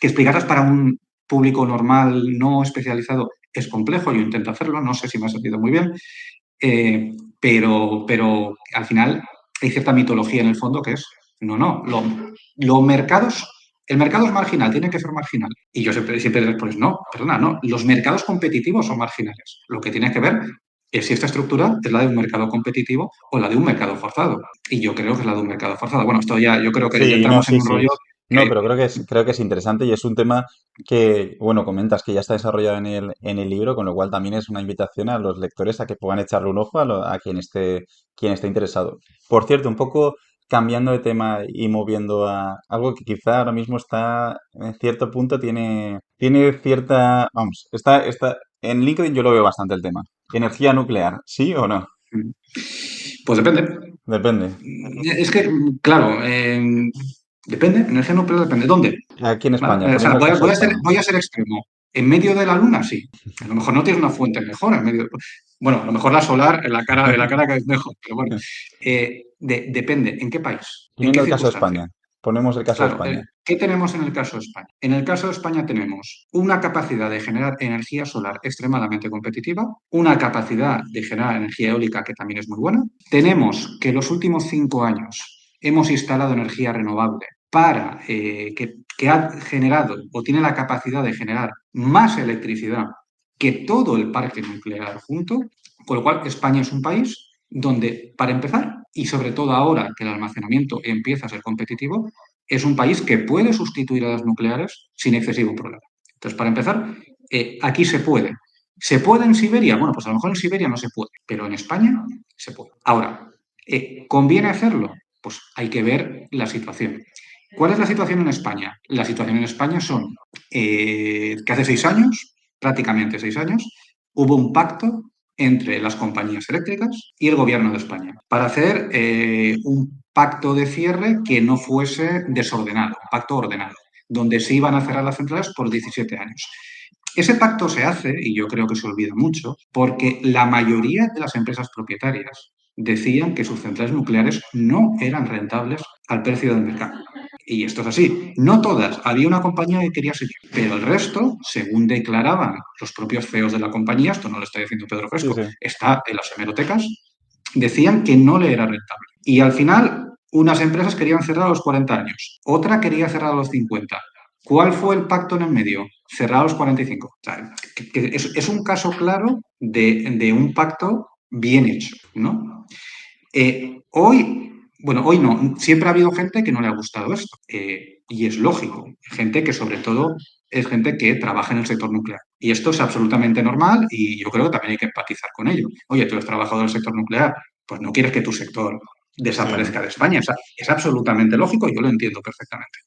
explicarlas para un público normal no especializado es complejo, yo intento hacerlo, no sé si me ha salido muy bien, pero al final hay cierta mitología en el fondo que es, no, los mercados, el mercado es marginal, tiene que ser marginal. Y yo siempre respondo, no, perdona, no, los mercados competitivos son marginales. Lo que tienes que ver es si esta estructura es la de un mercado competitivo o la de un mercado forzado. Y yo creo que es la de un mercado forzado. Bueno, esto ya, yo creo que ya Sí, no, entramos en sí, un sí. rollo No, que pero creo que es interesante y es un tema que, bueno, comentas que ya está desarrollado en el libro, con lo cual también es una invitación a los lectores a que puedan echarle un ojo a quien esté interesado. Por cierto, un poco cambiando de tema y moviendo a algo que quizá ahora mismo está en cierto punto tiene cierta, vamos, en LinkedIn yo lo veo bastante el tema. ¿Energía nuclear, sí o no? pues depende. Depende. Es que, claro, depende, energía nuclear depende. ¿Dónde? Aquí en España, O sea, poniendo el caso de España. voy a ser extremo. En medio de la luna, sí. A lo mejor no tienes una fuente mejor. Bueno, a lo mejor la solar en la cara que es mejor, pero bueno. Depende. ¿En qué país? ¿En Poniendo qué el caso de circunstancia? España. Ponemos el caso de Claro, España. ¿qué tenemos en el caso de España? En el caso de España tenemos una capacidad de generar energía solar extremadamente competitiva, una capacidad de generar energía eólica que también es muy buena. Tenemos que en los últimos 5 años hemos instalado energía renovable para que ha generado o tiene la capacidad de generar más electricidad que todo el parque nuclear junto, con lo cual España es un país donde, para empezar, y sobre todo ahora que el almacenamiento empieza a ser competitivo, es un país que puede sustituir a las nucleares sin excesivo problema. Entonces, para empezar, aquí se puede. ¿Se puede en Siberia? Bueno, pues a lo mejor en Siberia no se puede, pero en España se puede. Ahora, ¿conviene hacerlo? Pues hay que ver la situación. ¿Cuál es la situación en España? La situación en España son que hace 6 años, prácticamente 6 años, hubo un pacto entre las compañías eléctricas y el gobierno de España para hacer un pacto de cierre que no fuese desordenado, un pacto ordenado, donde se iban a cerrar las centrales por 17 años. Ese pacto se hace, y yo creo que se olvida mucho, porque la mayoría de las empresas propietarias decían que sus centrales nucleares no eran rentables al precio del mercado. Y esto es así. No todas. Había una compañía que quería seguir, pero el resto, según declaraban los propios CEOs de la compañía, esto no lo está diciendo Pedro Sí, Fresco, sí. está en las hemerotecas, decían que no le era rentable. Y al final, unas empresas querían cerrar a los 40 años, otra quería cerrar a los 50. ¿Cuál fue el pacto en el medio? Cerrar a los 45. O sea, que es un caso claro de un pacto bien hecho, ¿no? Hoy no, siempre ha habido gente que no le ha gustado esto, y es lógico, gente que sobre todo es gente que trabaja en el sector nuclear. Y esto es absolutamente normal y yo creo que también hay que empatizar con ello. Oye, tú eres trabajador del sector nuclear, pues no quieres que tu sector Sí. desaparezca de España. O sea, es absolutamente lógico, yo lo entiendo perfectamente.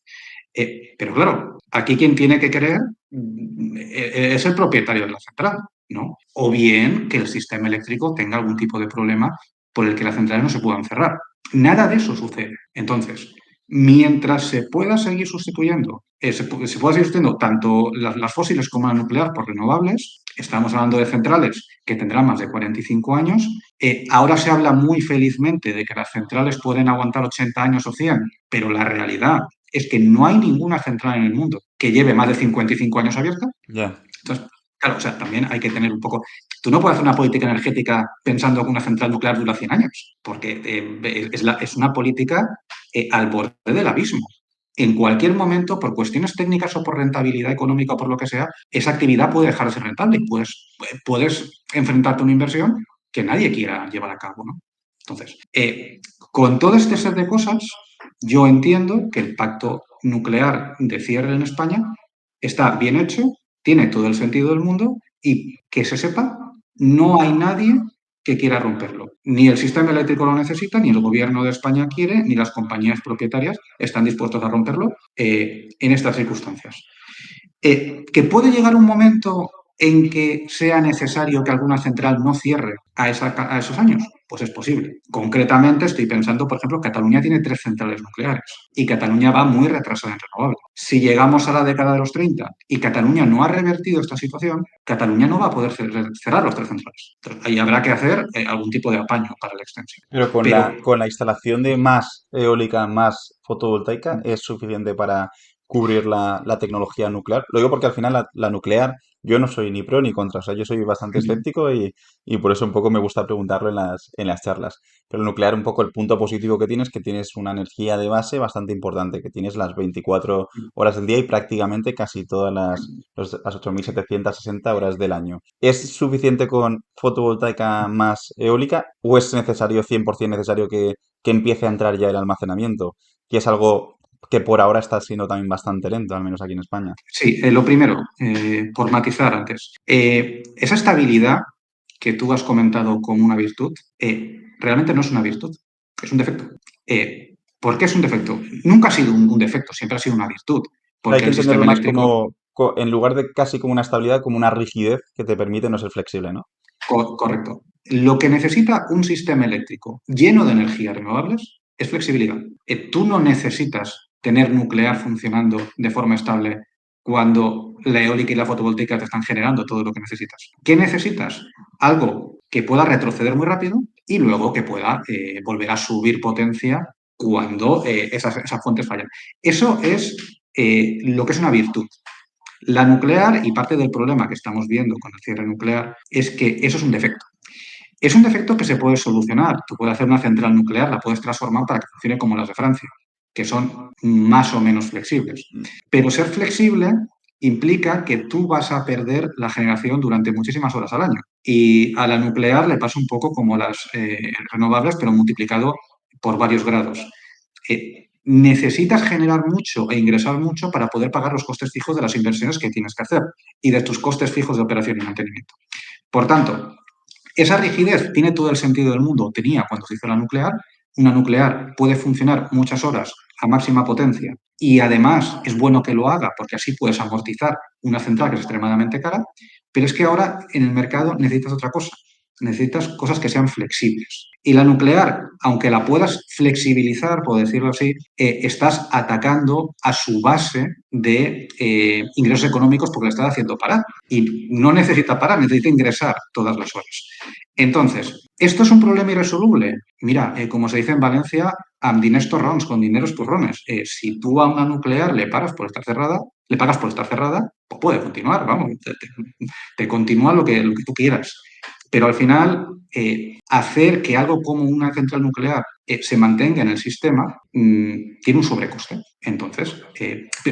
Pero claro, aquí quien tiene que creer es el propietario de la central, ¿no? O bien que el sistema eléctrico tenga algún tipo de problema por el que las centrales no se puedan cerrar. Nada de eso sucede. Entonces, mientras se pueda seguir sustituyendo, se pueda seguir sustituyendo tanto las fósiles como la nuclear por renovables, estamos hablando de centrales que tendrán más de 45 años. Ahora se habla muy felizmente de que las centrales pueden aguantar 80 años o 100, pero la realidad es que no hay ninguna central en el mundo que lleve más de 55 años abierta. Ya. Entonces, claro, o sea, también hay que tener un poco. Tú no puedes hacer una política energética pensando que una central nuclear dura 100 años, porque es una política al borde del abismo. En cualquier momento, por cuestiones técnicas o por rentabilidad económica o por lo que sea, esa actividad puede dejar de ser rentable y puedes enfrentarte a una inversión que nadie quiera llevar a cabo, ¿no? Entonces, con todo este set de cosas, yo entiendo que el pacto nuclear de cierre en España está bien hecho, tiene todo el sentido del mundo y que se sepa, no hay nadie que quiera romperlo. Ni el sistema eléctrico lo necesita, ni el gobierno de España quiere, ni las compañías propietarias están dispuestos a romperlo en estas circunstancias. Que puede llegar un momento en que sea necesario que alguna central no cierre a esos años. Pues es posible. Concretamente estoy pensando, por ejemplo, Cataluña tiene 3 centrales nucleares y Cataluña va muy retrasada en renovables. Si llegamos a la década de los 30 y Cataluña no ha revertido esta situación, Cataluña no va a poder cerrar los 3 centrales. Entonces, ahí habrá que hacer algún tipo de apaño para la extensión. Pero Pero con la instalación de más eólica, más fotovoltaica, es suficiente para cubrir la tecnología nuclear. Lo digo porque al final la nuclear, yo no soy ni pro ni contra, o sea, yo soy bastante escéptico y por eso un poco me gusta preguntarlo en las charlas. Pero el nuclear, un poco el punto positivo que tienes, que tienes una energía de base bastante importante, que tienes las 24 horas del día y prácticamente casi todas las 8.760 horas del año. ¿Es suficiente con fotovoltaica más eólica o es necesario, 100% necesario que empiece a entrar ya el almacenamiento? Que es algo que por ahora está siendo también bastante lento, al menos aquí en España. sí, lo primero, por matizar antes, esa estabilidad que tú has comentado como una virtud, realmente no es una virtud, es un defecto. ¿Por qué es un defecto? Nunca ha sido un defecto, siempre ha sido una virtud, Hay porque que el entenderlo sistema más eléctrico, como, en lugar de casi como una estabilidad, como una rigidez que te permite no ser flexible, ¿no? correcto, lo que necesita un sistema eléctrico lleno de energías renovables es flexibilidad. Tú no necesitas tener nuclear funcionando de forma estable cuando la eólica y la fotovoltaica te están generando todo lo que necesitas. ¿Qué necesitas? Algo que pueda retroceder muy rápido y luego que pueda volver a subir potencia cuando esas fuentes fallan. Eso es lo que es una virtud. La nuclear, y parte del problema que estamos viendo con el cierre nuclear, es que eso es un defecto. Es un defecto que se puede solucionar. Tú puedes hacer una central nuclear, la puedes transformar para que funcione como las de Francia, que son más o menos flexibles. Pero ser flexible implica que tú vas a perder la generación durante muchísimas horas al año. Y a la nuclear le pasa un poco como las renovables, pero multiplicado por varios grados. Necesitas generar mucho e ingresar mucho para poder pagar los costes fijos de las inversiones que tienes que hacer y de tus costes fijos de operación y mantenimiento. Por tanto, esa rigidez tiene todo el sentido del mundo, tenía cuando se hizo la nuclear. Una nuclear puede funcionar muchas horas a máxima potencia y además es bueno que lo haga porque así puedes amortizar una central que es extremadamente cara, pero es que ahora en el mercado necesitas otra cosa, necesitas cosas que sean flexibles. Y la nuclear, aunque la puedas flexibilizar, por decirlo así, estás atacando a su base de ingresos económicos porque la estás haciendo parar. Y no necesita parar, necesita ingresar todas las horas. Entonces, ¿esto es un problema irresoluble? Mira, como se dice en Valencia, amb diners torrons, con dineros turrones. Si tú a una nuclear le paras por estar cerrada, le pagas por estar cerrada, pues puede continuar, vamos, te continúa lo que tú quieras. Pero al final, hacer que algo como una central nuclear se mantenga en el sistema tiene un sobrecoste. Entonces,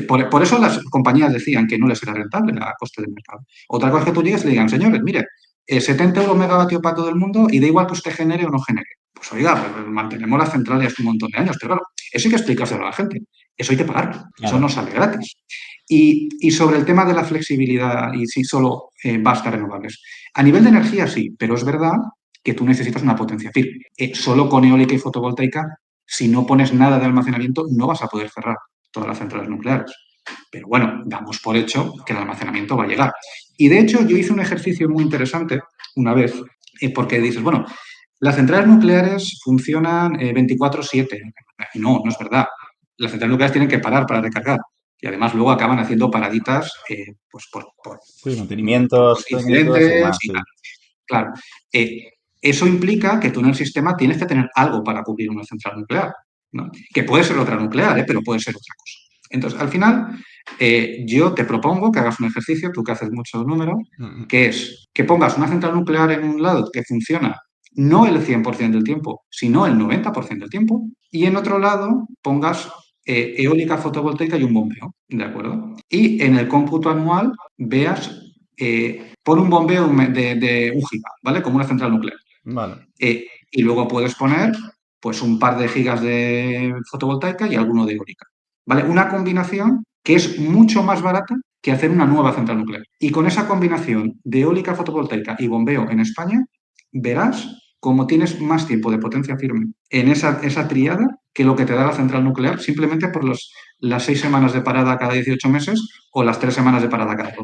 por eso las compañías decían que no les era rentable a coste del mercado. Otra cosa es que tú llegues y le digan, señores, mire, 70 euros megavatio para todo el mundo y da igual que usted genere o no genere. Pues oiga, pues mantenemos las centrales un montón de años, pero claro, eso hay que explicárselo a la gente. Eso hay que pagarlo, eso no Claro. sale gratis. Y sobre el tema de la flexibilidad y si solo basta renovables. A nivel de energía sí, pero es verdad que tú necesitas una potencia firme. Solo con eólica y fotovoltaica, si no pones nada de almacenamiento, no vas a poder cerrar todas las centrales nucleares. Pero bueno, damos por hecho que el almacenamiento va a llegar. Y de hecho, yo hice un ejercicio muy interesante una vez, porque dices, bueno, las centrales nucleares funcionan 24/7. Y no, no es verdad. Las centrales nucleares tienen que parar para recargar. Y además luego acaban haciendo paraditas pues Sí, por mantenimientos técnicos y incidentes demás, y sí. tal. Claro, eso implica que tú en el sistema tienes que tener algo para cubrir una central nuclear, ¿no? Que puede ser otra nuclear, pero puede ser otra cosa. Entonces, al final, yo te propongo que hagas un ejercicio, tú que haces muchos números, Mm, que es que pongas una central nuclear en un lado que funciona no el 100% del tiempo, sino el 90% del tiempo, y en otro lado pongas eólica fotovoltaica y un bombeo, ¿de acuerdo? Y en el cómputo anual veas, pon un bombeo de 1 giga, ¿vale? Como una central nuclear. vale. Y luego puedes poner pues un par de gigas de fotovoltaica y alguno de eólica. ¿Vale? Una combinación que es mucho más barata que hacer una nueva central nuclear. Y con esa combinación de eólica fotovoltaica y bombeo en España, verás cómo tienes más tiempo de potencia firme en esa triada que lo que te da la central nuclear simplemente por las 6 semanas de parada cada 18 meses o las 3 semanas de parada cada 12.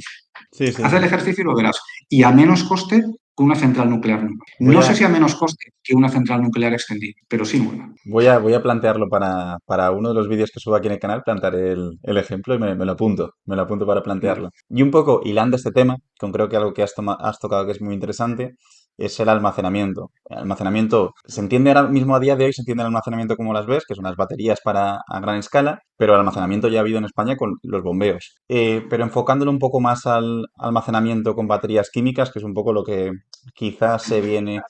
Sí, sí, Haz el sí. ejercicio y lo verás. Y a menos coste que una central nuclear nueva. Voy No sé si a, a menos coste que una central nuclear extendida, pero sí nueva. voy a plantearlo para uno de los vídeos que subo aquí en el canal, plantearé el ejemplo y me lo apunto para Vale. plantearlo. Y un poco hilando este tema, con creo que algo que has tocado que es muy interesante, es el almacenamiento. El almacenamiento se entiende ahora mismo a día de hoy, se entiende el almacenamiento como las ves, que son las baterías para a gran escala, pero el almacenamiento ya ha habido en España con los bombeos. Pero enfocándolo un poco más al almacenamiento con baterías químicas, que es un poco lo que quizás se viene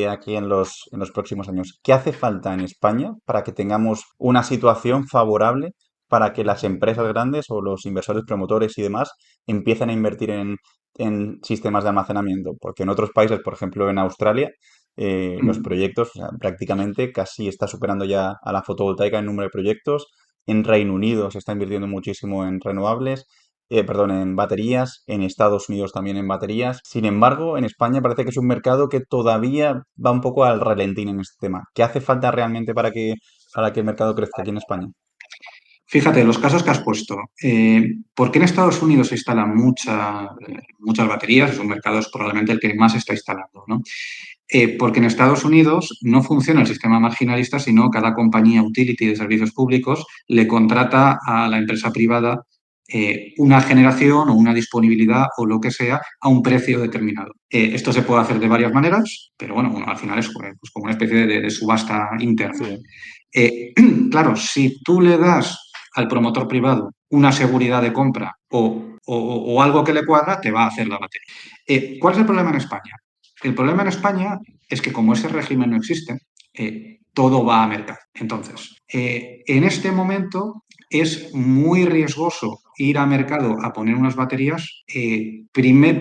aquí en los próximos años. ¿Qué hace falta en España para que tengamos una situación favorable para que las empresas grandes o los inversores promotores y demás empiecen a invertir en sistemas de almacenamiento? Porque en otros países, por ejemplo en Australia, los Mm. proyectos, o sea, prácticamente casi está superando ya a la fotovoltaica en número de proyectos. En Reino Unido se está invirtiendo muchísimo en renovables, perdón, en baterías, en Estados Unidos también en baterías. Sin embargo, en España parece que es un mercado que todavía va un poco al relentín en este tema. ¿Qué hace falta realmente para que el mercado crezca aquí en España? Fíjate, los casos que has puesto. ¿Por qué en Estados Unidos se instalan muchas baterías? Es un mercado es probablemente el que más se está instalando, ¿no? Porque en Estados Unidos no funciona el sistema marginalista, sino cada compañía utility de servicios públicos le contrata a la empresa privada una generación o una disponibilidad o lo que sea a un precio determinado. Esto se puede hacer de varias maneras, pero bueno, al final es pues, como una especie de subasta interna. Sí, Eh, claro, si tú le das al promotor privado una seguridad de compra o algo que le cuadra, te va a hacer la batería. ¿Cuál es el problema en España? El problema en España es que como ese régimen no existe, todo va a mercado. Entonces, en este momento es muy riesgoso ir a mercado a poner unas baterías,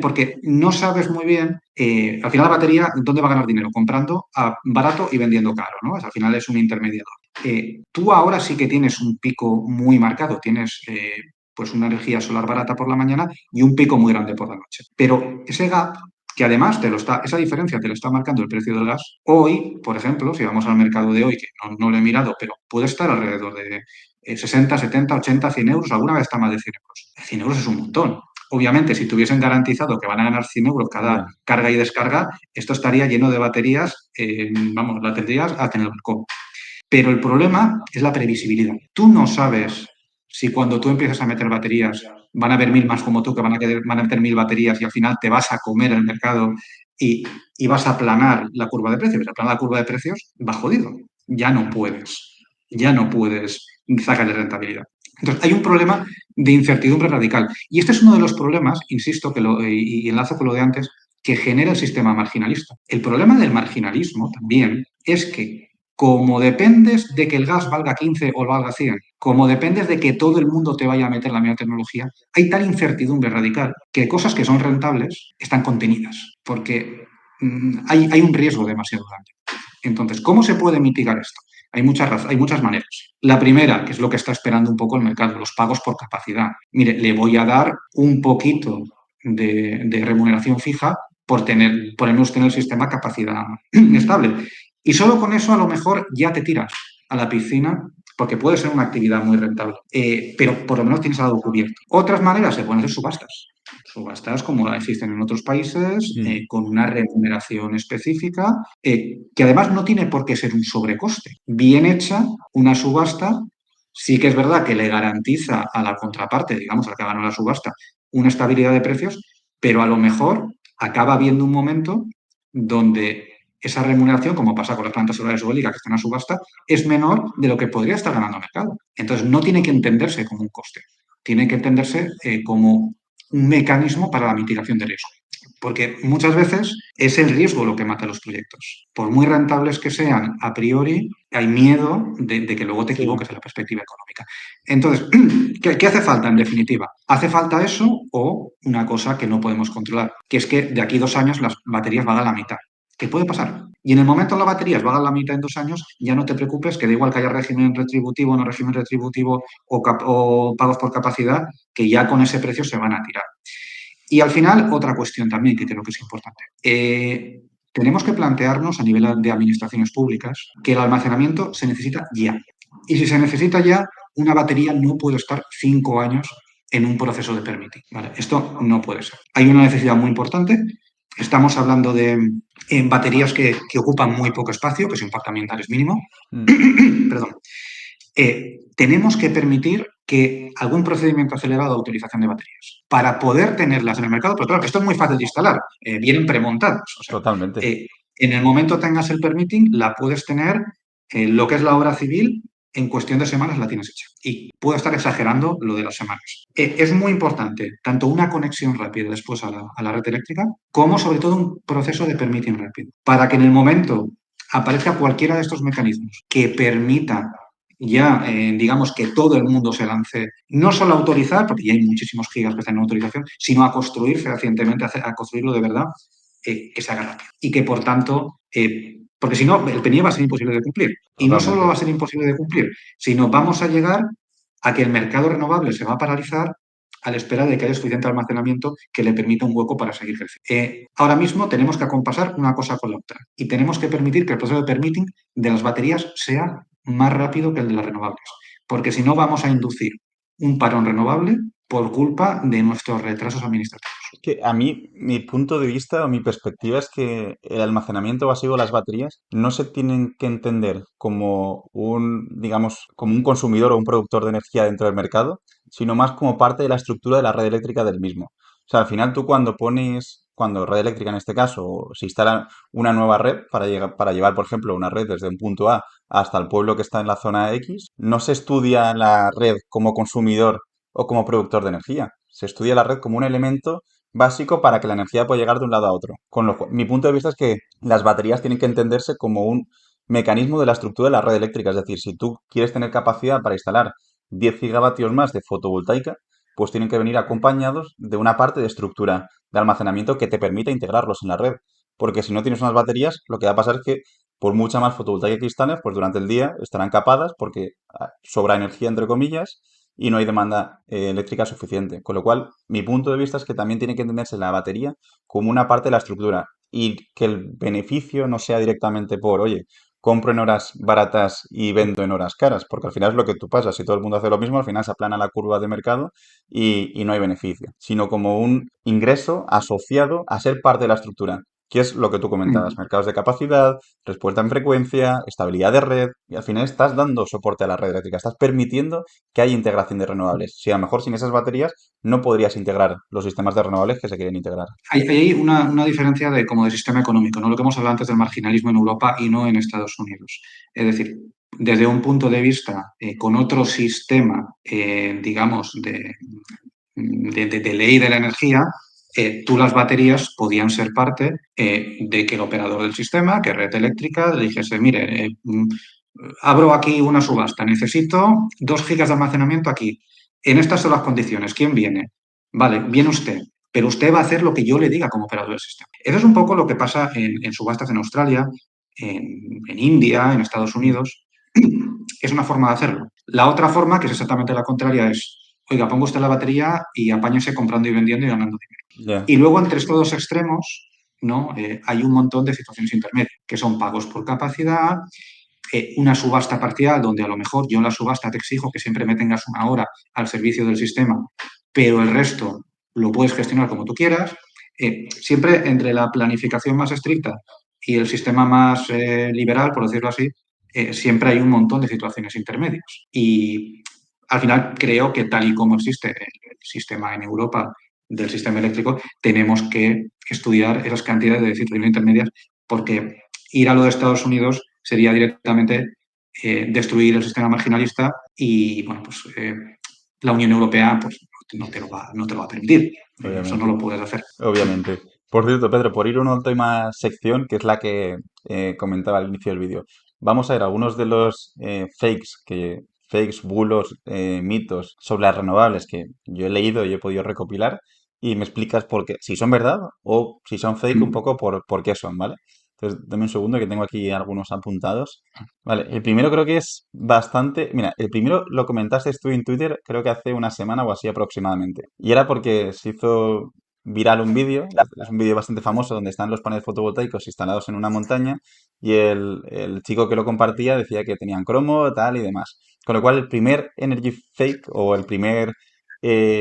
porque no sabes muy bien, al final la batería, ¿dónde va a ganar dinero? Comprando a barato y vendiendo caro, ¿no? Al final es un intermediador. Tú ahora sí que tienes un pico muy marcado, tienes pues una energía solar barata por la mañana y un pico muy grande por la noche. Pero ese gap que además esa diferencia te lo está marcando el precio del gas. Hoy, por ejemplo, si vamos al mercado de hoy, que no lo he mirado, pero puede estar alrededor de 60, 70, 80, 100 euros, alguna vez está más de 100 euros. 100 euros es un montón. Obviamente, si tuviesen garantizado que van a ganar 100 euros cada ya. carga y descarga, esto estaría lleno de baterías, vamos, la tendrías a tener el balcón. Pero el problema es la previsibilidad. Tú no sabes si cuando tú empiezas a meter baterías van a haber mil más como tú que van a meter mil baterías y al final te vas a comer el mercado y, y vas a aplanar la curva de precios. Aplanar la curva de precios va jodido. Ya no puedes sacarle rentabilidad. Entonces, hay un problema de incertidumbre radical. Y este es uno de los problemas, insisto, y enlazo con lo de antes, que genera el sistema marginalista. El problema del marginalismo también es que como dependes de que el gas valga 15 o valga 100, como dependes de que todo el mundo te vaya a meter la misma tecnología, hay tal incertidumbre radical que cosas que son rentables están contenidas, porque hay un riesgo demasiado grande. Entonces, ¿cómo se puede mitigar esto? Hay muchas maneras. La primera, que es lo que está esperando un poco el mercado, los pagos por capacidad. Mire, le voy a dar un poquito de remuneración fija por al menos tener el sistema capacidad estable. Y solo con eso a lo mejor ya te tiras a la piscina porque puede ser una actividad muy rentable, pero por lo menos tienes algo cubierto. Otras maneras se pueden hacer subastas. Subastas como existen en otros países, Mm. con una remuneración específica, que además no tiene por qué ser un sobrecoste. Bien hecha, una subasta, sí que es verdad que le garantiza a la contraparte, digamos, a la que ganó la subasta, una estabilidad de precios, pero a lo mejor acaba habiendo un momento donde esa remuneración, como pasa con las plantas solares eólicas que están a subasta, es menor de lo que podría estar ganando el mercado. Entonces, no tiene que entenderse como un coste, tiene que entenderse como un mecanismo para la mitigación de riesgo. Porque muchas veces es el riesgo lo que mata los proyectos. Por muy rentables que sean a priori, hay miedo de que luego te Sí. equivoques en la perspectiva económica. Entonces, ¿qué hace falta en definitiva? Hace falta eso o una cosa que no podemos controlar, que es que de aquí 2 años las baterías valgan la mitad. ¿Qué puede pasar? Y en el momento en las baterías valgan la mitad en 2 años, ya no te preocupes, que da igual que haya régimen retributivo o no régimen retributivo o pagos por capacidad, que ya con ese precio se van a tirar. Y al final, otra cuestión también que creo que es importante. Tenemos que plantearnos a nivel de administraciones públicas que el almacenamiento se necesita ya. Y si se necesita ya, una batería no puede estar 5 años en un proceso de permitting. ¿Vale? Esto no puede ser. Hay una necesidad muy importante. Estamos hablando de baterías que ocupan muy poco espacio, que su impacto ambiental es mínimo. Mm. Perdón. Tenemos que permitir que algún procedimiento acelerado de utilización de baterías para poder tenerlas en el mercado, pero claro, esto es muy fácil de instalar, vienen premontadas, o sea, Totalmente. en el momento tengas el permitting, la puedes tener, lo que es la obra civil, en cuestión de semanas la tienes hecha. Y puedo estar exagerando lo de las semanas. Es muy importante tanto una conexión rápida después a la red eléctrica, como sobre todo un proceso de permitting rápido, para que en el momento aparezca cualquiera de estos mecanismos que permita ya, digamos, que todo el mundo se lance, no solo a autorizar, porque ya hay muchísimos gigas que están en autorización, sino a construir fehacientemente, a construirlo de verdad, que se haga rápido. Y que, por tanto, porque si no, el PNIE va a ser imposible de cumplir. Y no solo Totalmente. va a ser imposible de cumplir, sino vamos a llegar a que el mercado renovable se va a paralizar a la espera de que haya suficiente almacenamiento que le permita un hueco para seguir creciendo. Ahora mismo tenemos que acompasar una cosa con la otra y tenemos que permitir que el proceso de permitting de las baterías sea más rápido que el de las renovables, porque si no vamos a inducir un parón renovable por culpa de nuestros retrasos administrativos. Que a mí, mi punto de vista o mi perspectiva es que el almacenamiento básico de las baterías no se tienen que entender como un, digamos, como un consumidor o un productor de energía dentro del mercado, sino más como parte de la estructura de la red eléctrica del mismo. O sea, al final tú cuando red eléctrica en este caso, o se instala una nueva red para llevar, por ejemplo, una red desde un punto A hasta el pueblo que está en la zona X, no se estudia la red como consumidor o como productor de energía. Se estudia la red como un elemento básico para que la energía pueda llegar de un lado a otro. Mi punto de vista es que las baterías tienen que entenderse como un mecanismo de la estructura de la red eléctrica. Es decir, si tú quieres tener capacidad para instalar 10 gigavatios más de fotovoltaica, pues tienen que venir acompañados de una parte de estructura de almacenamiento que te permita integrarlos en la red. Porque si no tienes unas baterías, lo que va a pasar es que por mucha más fotovoltaica que instales, pues durante el día estarán capadas porque sobra energía, entre comillas, y no hay demanda eléctrica suficiente. Con lo cual, mi punto de vista es que también tiene que entenderse la batería como una parte de la estructura y que el beneficio no sea directamente por, oye, compro en horas baratas y vendo en horas caras, porque al final es lo que tú pasas. Si todo el mundo hace lo mismo, al final se aplana la curva de mercado y no hay beneficio, sino como un ingreso asociado a ser parte de la estructura, que es lo que tú comentabas, Mm. mercados de capacidad, respuesta en frecuencia, estabilidad de red, y al final estás dando soporte a la red eléctrica, estás permitiendo que haya integración de renovables. Si a lo mejor sin esas baterías no podrías integrar los sistemas de renovables que se quieren integrar. Hay una diferencia de, como de sistema económico, ¿no? Lo que hemos hablado antes del marginalismo en Europa y no en Estados Unidos. Es decir, desde un punto de vista con otro sistema, digamos, de ley de la energía, tú las baterías podían ser parte de que el operador del sistema, que Red Eléctrica, le dijese, mire, abro aquí una subasta, necesito 2 gigas de almacenamiento aquí. En estas son las condiciones. ¿Quién viene? Vale, viene usted, pero usted va a hacer lo que yo le diga como operador del sistema. Eso es un poco lo que pasa en subastas en Australia, en India, en Estados Mm. Unidos. Es una forma de hacerlo. La otra forma, que es exactamente la contraria, es, oiga, ponga usted la batería y apáñese comprando y vendiendo y ganando dinero. Ya. Y luego, entre estos dos extremos, ¿no? Hay un montón de situaciones intermedias, que son pagos por capacidad, una subasta parcial, donde a lo mejor yo en la subasta te exijo que siempre me tengas una hora al servicio del sistema, pero el resto lo puedes gestionar como tú quieras. Siempre entre la planificación más estricta y el sistema más liberal, por decirlo así, siempre hay un montón de situaciones intermedias. Y al final creo que tal y como existe el sistema en Europa del sistema eléctrico, tenemos que estudiar esas cantidades de situaciones intermedias porque ir a lo de Estados Unidos sería directamente destruir el sistema marginalista y, bueno, pues la Unión Europea pues, no te lo va a permitir. Eso no Obviamente, lo puedes hacer. obviamente. Por cierto, Pedro, por ir a una última sección, que es la que comentaba al inicio del vídeo, vamos a ver algunos de los fakes, bulos, mitos sobre las renovables que yo he leído y he podido recopilar y me explicas por qué, si son verdad o si son fake, un poco por qué son, ¿vale? Entonces, dame un segundo que tengo aquí algunos apuntados. Vale, el primero creo que es bastante. Mira, el primero lo comentaste tú en Twitter, creo que hace una semana o así aproximadamente. Y era porque se hizo viral un vídeo, es un vídeo bastante famoso donde están los paneles fotovoltaicos instalados en una montaña y el chico que lo compartía decía que tenían cromo, tal y demás. Con lo cual, el primer energy fake o el primer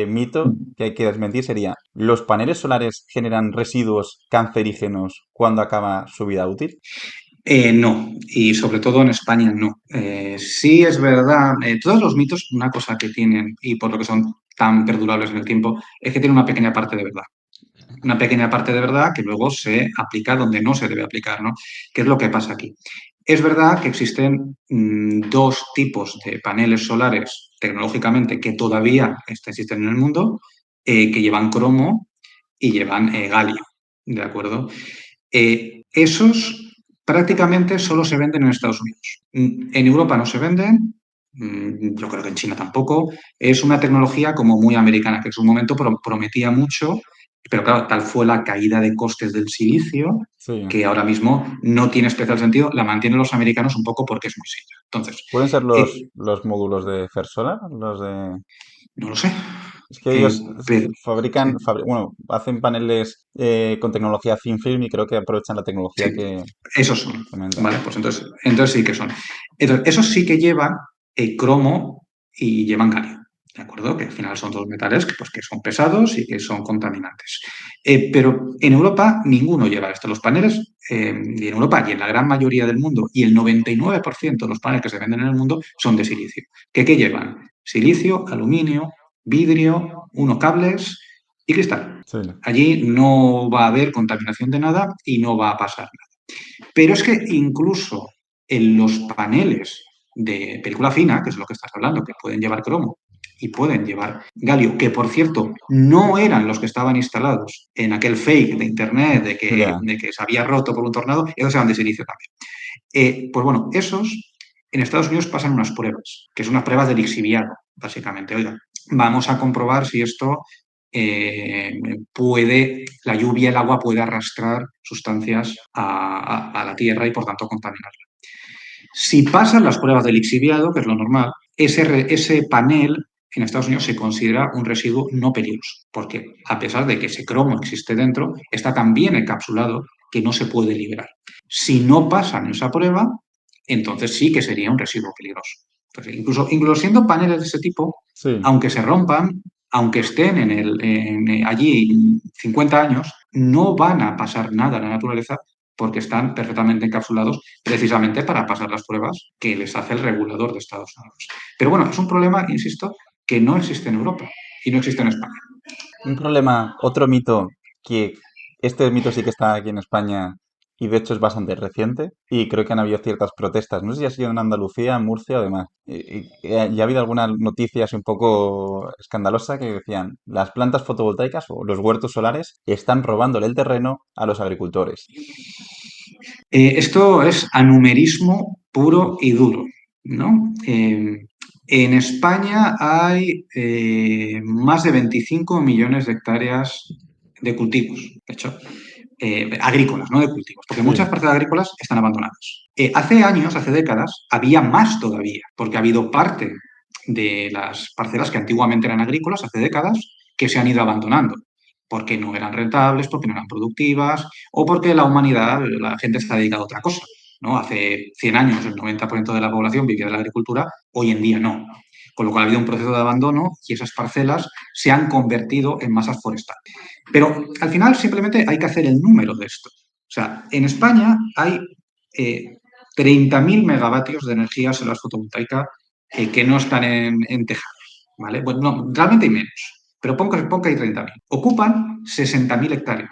mito que hay que desmentir sería: ¿los paneles solares generan residuos cancerígenos cuando acaba su vida útil? No, y sobre todo en España no. Sí es verdad, todos los mitos, una cosa que tienen, y por lo que son tan perdurables en el tiempo, es que tienen una pequeña parte de verdad. Una pequeña parte de verdad que luego se aplica donde no se debe aplicar, ¿no? ¿Qué es lo que pasa aquí? Es verdad que existen dos tipos de paneles solares tecnológicamente que todavía existen en el mundo, que llevan cromo y llevan galio, ¿de acuerdo? Esos prácticamente solo se venden en Estados Unidos. En Europa no se venden, yo creo que en China tampoco. Es una tecnología como muy americana, que en su momento prometía mucho, pero claro, tal fue la caída de costes del silicio Sí. que ahora mismo no tiene especial sentido, la mantienen los americanos un poco porque es muy simple. Entonces, ¿Pueden ser eh, los módulos de Fersolar? Los de... no lo sé. Es que ellos Pero, sí, bueno, hacen paneles con tecnología thin film y creo que aprovechan la tecnología sí, que esos son. comentas. Vale, pues entonces sí que son. Entonces, esos sí que llevan cromo y llevan galio. ¿de acuerdo? Que al final son dos metales que, pues, que son pesados y que son contaminantes. Pero en Europa ninguno lleva esto. Los paneles, y en Europa y en la gran mayoría del mundo, y el 99% de los paneles que se venden en el mundo son de silicio. ¿Qué llevan? Silicio, aluminio, vidrio, unos cables y cristal. Sí, Allí no va a haber contaminación de nada y no va a pasar nada. Pero es que incluso en los paneles de película fina, que es lo que estás hablando, que pueden llevar cromo y pueden llevar galio, que por cierto no eran los que estaban instalados en aquel fake de internet ya, de que se había roto por un tornado, esos eran de silicio también. Pues bueno, esos en Estados Unidos pasan unas pruebas, que son unas pruebas de lixiviado, básicamente. Oiga, vamos a comprobar si esto la lluvia, el agua puede arrastrar sustancias a la tierra y por tanto contaminarla. Si pasan las pruebas de lixiviado, que es lo normal, ese panel en Estados Unidos se considera un residuo no peligroso, porque a pesar de que ese cromo existe dentro, está tan bien encapsulado que no se puede liberar. Si no pasan esa prueba, entonces sí que sería un residuo peligroso. Entonces, incluso siendo paneles de ese tipo, sí. aunque se rompan, aunque estén allí 50 años, no van a pasar nada a la naturaleza porque están perfectamente encapsulados precisamente para pasar las pruebas que les hace el regulador de Estados Unidos. Pero bueno, es un problema, insisto, que no existe en Europa y no existe en España. Un problema, otro mito, que este mito sí que está aquí en España y de hecho es bastante reciente y creo que han habido ciertas protestas, no sé si ha sido en Andalucía, en Murcia o demás. Y ha habido alguna noticia así un poco escandalosa que decían, las plantas fotovoltaicas o los huertos solares están robándole el terreno a los agricultores. Esto es anumerismo puro y duro, ¿no? En España hay más de 25 millones de hectáreas de cultivos, de hecho, agrícolas, no de cultivos, porque muchas Sí, partes agrícolas están abandonadas. Hace años, hace décadas, había más todavía, porque ha habido parte de las parcelas que antiguamente eran agrícolas, hace décadas, que se han ido abandonando, porque no eran rentables, porque no eran productivas, o porque la humanidad, la gente se ha dedicado a otra cosa. ¿No? Hace 100 años el 90% de la población vivía de la agricultura, hoy en día no. Con lo cual ha habido un proceso de abandono y esas parcelas se han convertido en masas forestales. Pero al final simplemente hay que hacer el número de esto. O sea, en España hay 30.000 megavatios de energía solar fotovoltaica que no están en tejados. ¿Vale? Bueno, no, realmente hay menos. Pero pon que hay 30.000. Ocupan 60.000 hectáreas.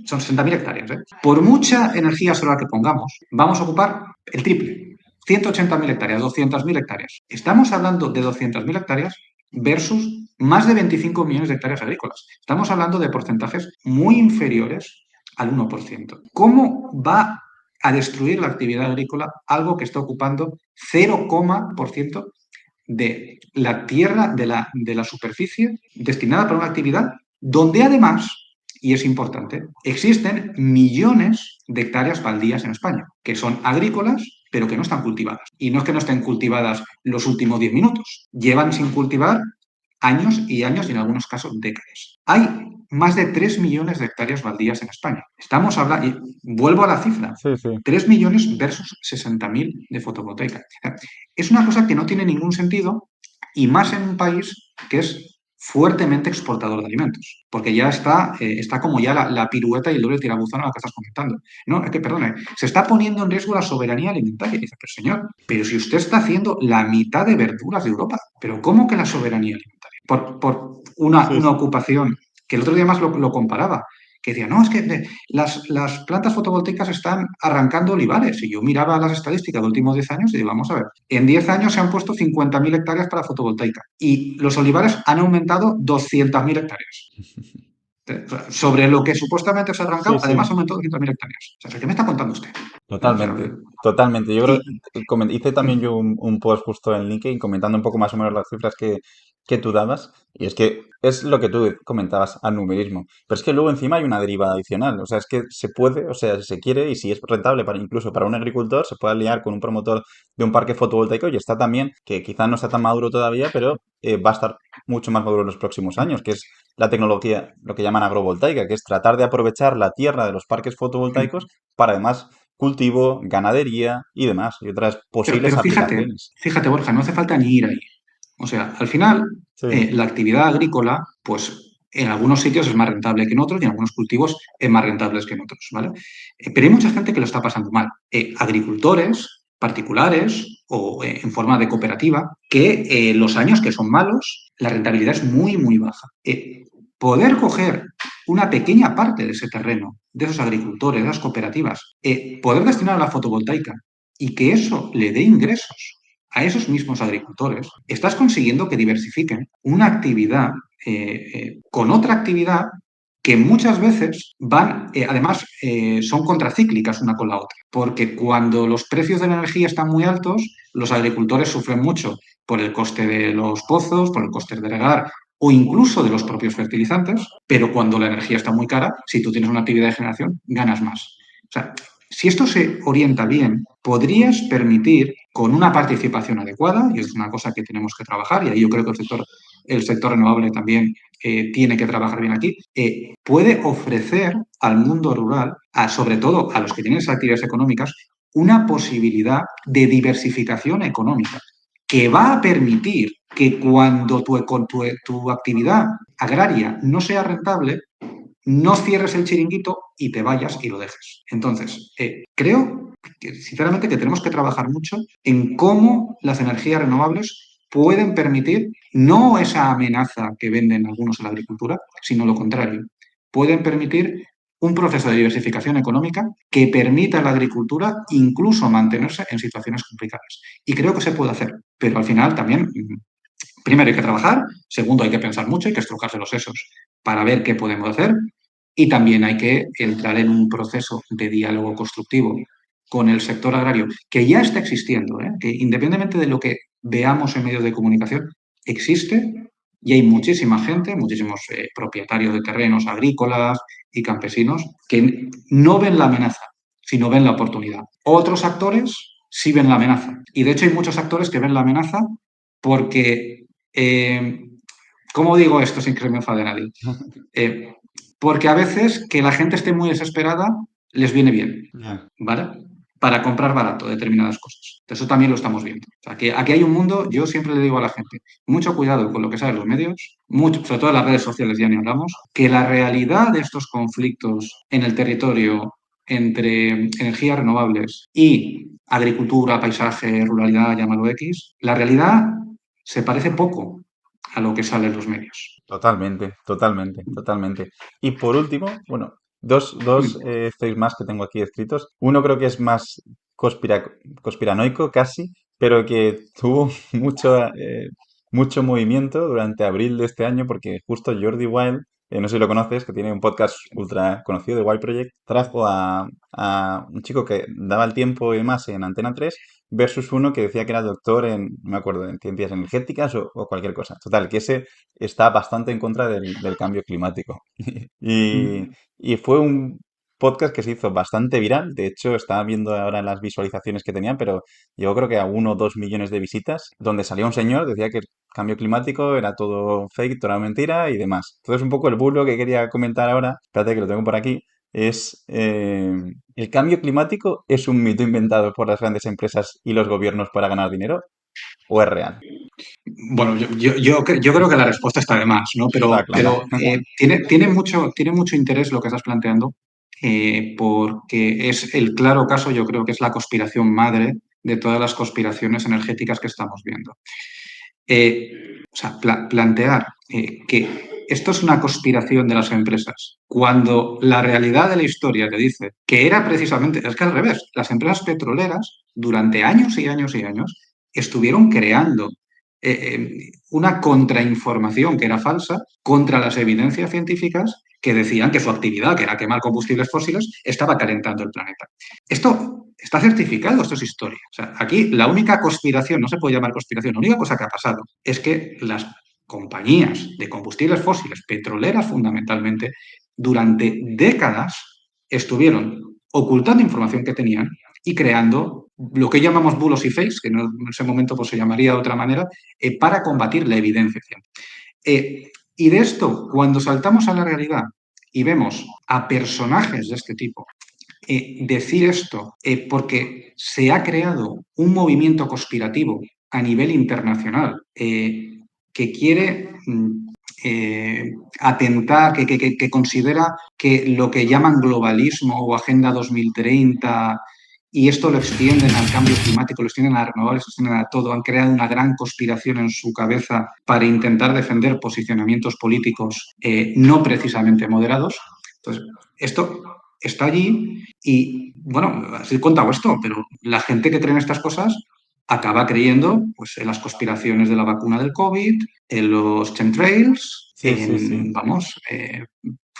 Son 60.000 hectáreas. ¿Eh? Por mucha energía solar que pongamos, vamos a ocupar el triple. 180.000 hectáreas, 200.000 hectáreas. Estamos hablando de 200.000 hectáreas versus más de 25 millones de hectáreas agrícolas. Estamos hablando de porcentajes muy inferiores al 1%. ¿Cómo va a destruir la actividad agrícola algo que está ocupando 0,% de la tierra, de la superficie destinada para una actividad donde además, y es importante, existen millones de hectáreas baldías en España, que son agrícolas, pero que no están cultivadas. Y no es que no estén cultivadas los últimos 10 minutos, llevan sin cultivar años y años y en algunos casos décadas. Hay más de 3 millones de hectáreas baldías en España. Estamos hablando, y vuelvo a la cifra, sí, sí. 3 millones versus 60.000 de fotovoltaica. Es una cosa que no tiene ningún sentido y más en un país que es fuertemente exportador de alimentos, porque ya está como ya la pirueta y el doble tirabuzón a la que estás comentando. No, es que, perdone, se está poniendo en riesgo la soberanía alimentaria. Y dice, pero señor, pero si usted está haciendo la mitad de verduras de Europa, pero ¿cómo que la soberanía alimentaria? Por Sí, una sí. ocupación, que el otro día más lo comparaba, que decía, no, es que las plantas fotovoltaicas están arrancando olivares. Y yo miraba las estadísticas de los últimos 10 años y digo, vamos a ver, en 10 años se han puesto 50.000 hectáreas para fotovoltaica y los olivares han aumentado 200.000 hectáreas. Sobre lo que supuestamente se ha Sí, arrancado, además sí. ha aumentado 200.000 hectáreas. O sea, ¿qué me está contando usted? O sea, Totalmente, totalmente. Yo creo, y, hice también yo un post justo en LinkedIn comentando un poco más o menos las cifras que tú dabas. Y es que es lo que tú comentabas al numerismo. Pero es que luego encima hay una deriva adicional. O sea, es que se puede, o sea, si se quiere y si es rentable para incluso para un agricultor, se puede aliar con un promotor de un parque fotovoltaico y está también, que quizás no está tan maduro todavía, pero va a estar mucho más maduro en los próximos años, que es la tecnología, lo que llaman agrovoltaica, que es tratar de aprovechar la tierra de los parques fotovoltaicos para además cultivo, ganadería y demás, y otras pero, posibles pero fíjate, aplicaciones. fíjate, Borja, no hace falta ni ir ahí. O sea, al final, Sí. la actividad agrícola, pues en algunos sitios es más rentable que en otros y en algunos cultivos es más rentables que en otros, ¿vale? Pero hay mucha gente que lo está pasando mal. Agricultores particulares o en forma de cooperativa, que los años que son malos, la rentabilidad es muy, muy baja. Poder coger una pequeña parte de ese terreno, de esos agricultores, de esas cooperativas, poder destinar a la fotovoltaica y que eso le dé ingresos a esos mismos agricultores, estás consiguiendo que diversifiquen una actividad con otra actividad que muchas veces van, además, son contracíclicas una con la otra, porque cuando los precios de la energía están muy altos, los agricultores sufren mucho por el coste de los pozos, por el coste de regar o incluso de los propios fertilizantes, pero cuando la energía está muy cara, si tú tienes una actividad de generación, ganas más. O sea, si esto se orienta bien, podrías permitir, con una participación adecuada, y es una cosa que tenemos que trabajar, y ahí yo creo que el sector renovable también tiene que trabajar bien aquí, puede ofrecer al mundo rural, sobre todo a los que tienen esas actividades económicas, una posibilidad de diversificación económica que va a permitir que cuando tu actividad agraria no sea rentable, no cierres el chiringuito y te vayas y lo dejes. Entonces, creo que, sinceramente, que tenemos que trabajar mucho en cómo las energías renovables pueden permitir no esa amenaza que venden algunos a la agricultura, sino lo contrario. Pueden permitir un proceso de diversificación económica que permita a la agricultura incluso mantenerse en situaciones complicadas. Y creo que se puede hacer, pero al final también, primero hay que trabajar, segundo hay que pensar mucho, hay que estrujarse los sesos para ver qué podemos hacer y también hay que entrar en un proceso de diálogo constructivo con el sector agrario, que ya está existiendo, que independientemente de lo que veamos en medios de comunicación, existe y hay muchísima gente, muchísimos propietarios de terrenos agrícolas y campesinos que no ven la amenaza, sino ven la oportunidad. Otros actores sí ven la amenaza. Y de hecho hay muchos actores que ven la amenaza porque, ¿cómo digo esto sin que se me enfade nadie? Eh, Porque a veces que la gente esté muy desesperada les viene bien, Ya. ¿vale? Para comprar barato determinadas cosas. Eso también lo estamos viendo. O sea, que aquí hay un mundo, yo siempre le digo a la gente, mucho cuidado con lo que sale en los medios, mucho, sobre todo en las redes sociales ya ni hablamos, que la realidad de estos conflictos en el territorio entre energías renovables y agricultura, paisaje, ruralidad, llámalo X, la realidad se parece poco a lo que sale en los medios. Totalmente, totalmente, totalmente. Y por último, bueno, dos fails más que tengo aquí escritos. Uno creo que es más conspiranoico casi, pero que tuvo mucho movimiento durante abril de este año porque justo Jordi Wild, no sé si lo conoces, que tiene un podcast ultra conocido de Wild Project, trajo a un chico que daba el tiempo y demás en Antena 3 versus uno que decía que era doctor en, no me acuerdo, en ciencias energéticas o cualquier cosa. Total, que ese está bastante en contra del cambio climático. Y, y fue un podcast que se hizo bastante viral. De hecho, estaba viendo ahora las visualizaciones que tenía, pero yo creo que a 1 o 2 millones de visitas, donde salía un señor, decía que el cambio climático era todo fake, toda mentira y demás. Entonces, un poco el bulo que quería comentar ahora, espérate que lo tengo por aquí, es ¿el cambio climático es un mito inventado por las grandes empresas y los gobiernos para ganar dinero o es real? Bueno, yo creo que la respuesta está de más, ¿no? Está clara. Pero tiene mucho interés lo que estás planteando, porque es el claro caso, yo creo que es la conspiración madre de todas las conspiraciones energéticas que estamos viendo. O sea, plantear que esto es una conspiración de las empresas, cuando la realidad de la historia te dice que era precisamente, es que al revés, las empresas petroleras durante años y años y años estuvieron creando una contrainformación que era falsa contra las evidencias científicas que decían que su actividad, que era quemar combustibles fósiles, estaba calentando el planeta. Esto está certificado, esto es historia. O sea, aquí la única conspiración, no se puede llamar conspiración, la única cosa que ha pasado es que las compañías de combustibles fósiles, petroleras fundamentalmente, durante décadas estuvieron ocultando información que tenían y creando lo que llamamos bulos y fakes, que en ese momento pues, se llamaría de otra manera, para combatir la evidencia científica. Y de esto, cuando saltamos a la realidad y vemos a personajes de este tipo decir esto porque se ha creado un movimiento conspirativo a nivel internacional, que quiere atentar, que considera que lo que llaman globalismo o Agenda 2030 y esto lo extienden al cambio climático, lo extienden a renovables, lo extienden a todo, han creado una gran conspiración en su cabeza para intentar defender posicionamientos políticos no precisamente moderados. Entonces, esto está allí y, bueno, así he contado esto, pero la gente que cree en estas cosas acaba creyendo pues, en las conspiraciones de la vacuna del COVID, en los chemtrails, Sí, sí, sí.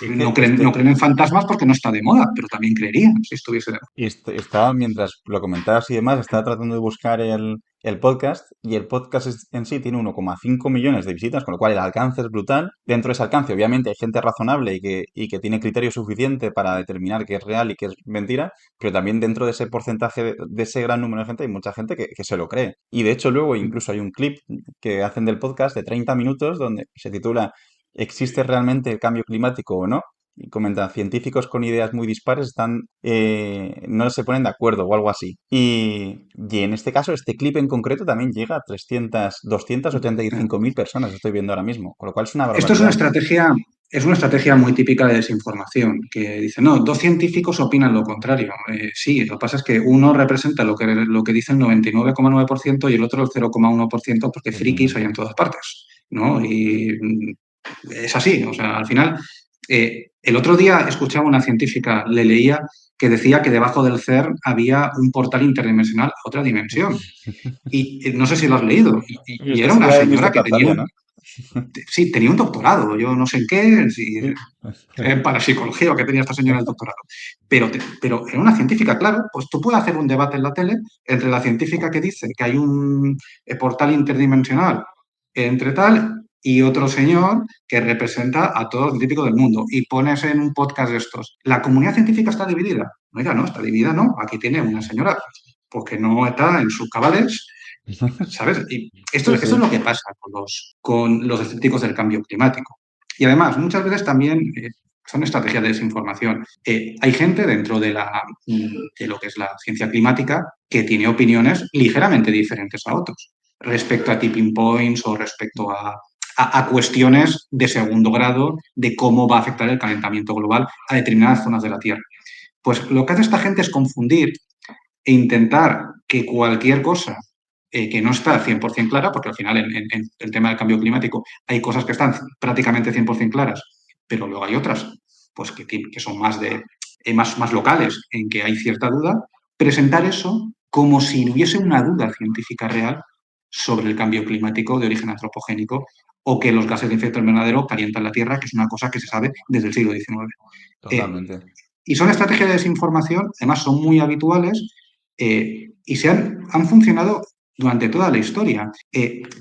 Y es que no creen en fantasmas porque no está de moda, pero también creerían si estuviese de moda. estaba, mientras lo comentabas y demás, estaba tratando de buscar el podcast y el podcast en sí tiene 1,5 millones de visitas, con lo cual el alcance es brutal. Dentro de ese alcance, obviamente, hay gente razonable y que tiene criterio suficiente para determinar qué es real y qué es mentira, pero también dentro de ese porcentaje, de ese gran número de gente, hay mucha gente que se lo cree. Y de hecho, luego incluso hay un clip que hacen del podcast de 30 minutos donde se titula ¿Existe realmente el cambio climático o no? Y comentan, científicos con ideas muy dispares no se ponen de acuerdo o algo así. Y en este caso, este clip en concreto también llega a 285.000 personas, estoy viendo ahora mismo, con lo cual es una Esto barbaridad. es una estrategia muy típica de desinformación, que dice, no, dos científicos opinan lo contrario. Sí, lo que pasa es que uno representa lo que dice el 99,9% y el otro el 0,1% porque frikis hay Totalmente. en todas partes, ¿no? Y es así, o sea, al final, el otro día escuchaba una científica, le leía que decía que debajo del CERN había un portal interdimensional a otra dimensión. Y no sé si lo has leído, Y y esto era sí una la he visto señora que tenía captalia, ¿no? sí, tenía un doctorado, yo no sé en qué, si Sí. en parapsicología o que tenía esta señora el doctorado, pero era una científica, claro, pues tú puedes hacer un debate en la tele entre la científica que dice que hay un portal interdimensional entre tal y otro señor que representa a todos los científicos del mundo y pones en un podcast de estos. La comunidad científica está dividida. Oiga, no, está dividida, no. Aquí tiene una señora porque no está en sus cabales. ¿Sabes? Y Sí, esto es sí. lo que pasa con los escépticos del cambio climático. Y además, muchas veces también son estrategias de desinformación. Hay gente dentro de lo que es la ciencia climática que tiene opiniones ligeramente diferentes a otros respecto a tipping points o respecto a cuestiones de segundo grado de cómo va a afectar el calentamiento global a determinadas zonas de la Tierra. Pues lo que hace esta gente es confundir e intentar que cualquier cosa que no está 100% clara, porque al final en el tema del cambio climático hay cosas que están prácticamente 100% claras, pero luego hay otras pues que son más locales, en que hay cierta duda, presentar eso como si hubiese una duda científica real sobre el cambio climático de origen antropogénico o que los gases de efecto invernadero calientan la Tierra, que es una cosa que se sabe desde el siglo XIX. Eh, Totalmente. y son estrategias de desinformación, además son muy habituales y han funcionado durante toda la historia.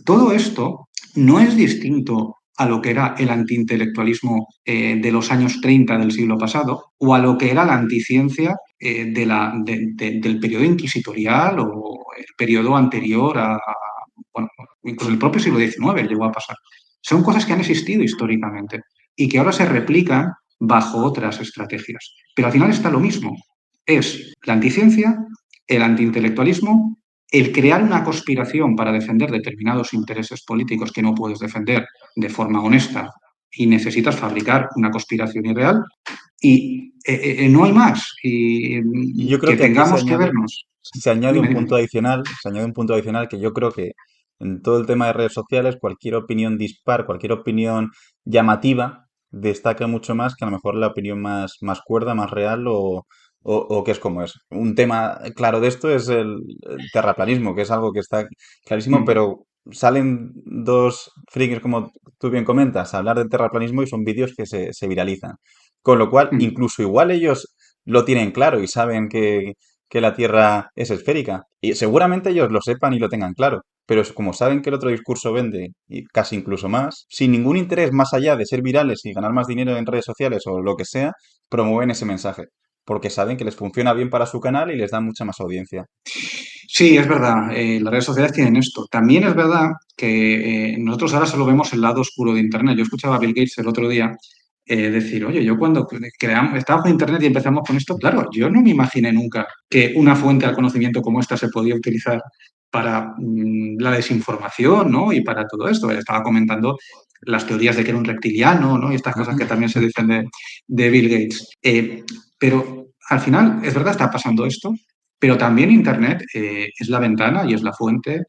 Todo esto no es distinto a lo que era el antiintelectualismo de los años 30 del siglo pasado o a lo que era la anticiencia del periodo inquisitorial o el periodo anterior bueno, incluso el propio siglo XIX llegó a pasar. Son cosas que han existido históricamente y que ahora se replican bajo otras estrategias. Pero al final está lo mismo. Es la anticiencia, el antiintelectualismo, el crear una conspiración para defender determinados intereses políticos que no puedes defender de forma honesta y necesitas fabricar una conspiración irreal y no hay más. Y Y yo creo que que aquí tengamos que vernos. se añade Dime, un dime. punto adicional, se añade un punto adicional que yo creo que en todo el tema de redes sociales, cualquier opinión dispar, cualquier opinión llamativa, destaca mucho más que a lo mejor la opinión más cuerda, más real o que es como es. Un tema claro de esto es el terraplanismo, que es algo que está clarísimo, Mm, pero salen dos frikis, como tú bien comentas, a hablar del terraplanismo y son vídeos que se viralizan. Con lo cual, mm. incluso igual ellos lo tienen claro y saben que la Tierra es esférica. Y seguramente ellos lo sepan y lo tengan claro. Pero como saben que el otro discurso vende, y casi incluso más, sin ningún interés más allá de ser virales y ganar más dinero en redes sociales o lo que sea, promueven ese mensaje. Porque saben que les funciona bien para su canal y les da mucha más audiencia. Sí, es verdad, las redes sociales tienen esto. También es verdad que nosotros ahora solo vemos el lado oscuro de Internet. Yo escuchaba a Bill Gates el otro día decir, oye, yo cuando estábamos con Internet y empezamos con esto, claro, yo no me imaginé nunca que una fuente al conocimiento como esta se podía utilizar para la desinformación, ¿no? Y para todo esto. Estaba comentando las teorías de que era un reptiliano, ¿no? Y estas cosas que también se dicen de Bill Gates. Pero al final, es verdad, está pasando esto, pero también Internet es la ventana y es la fuente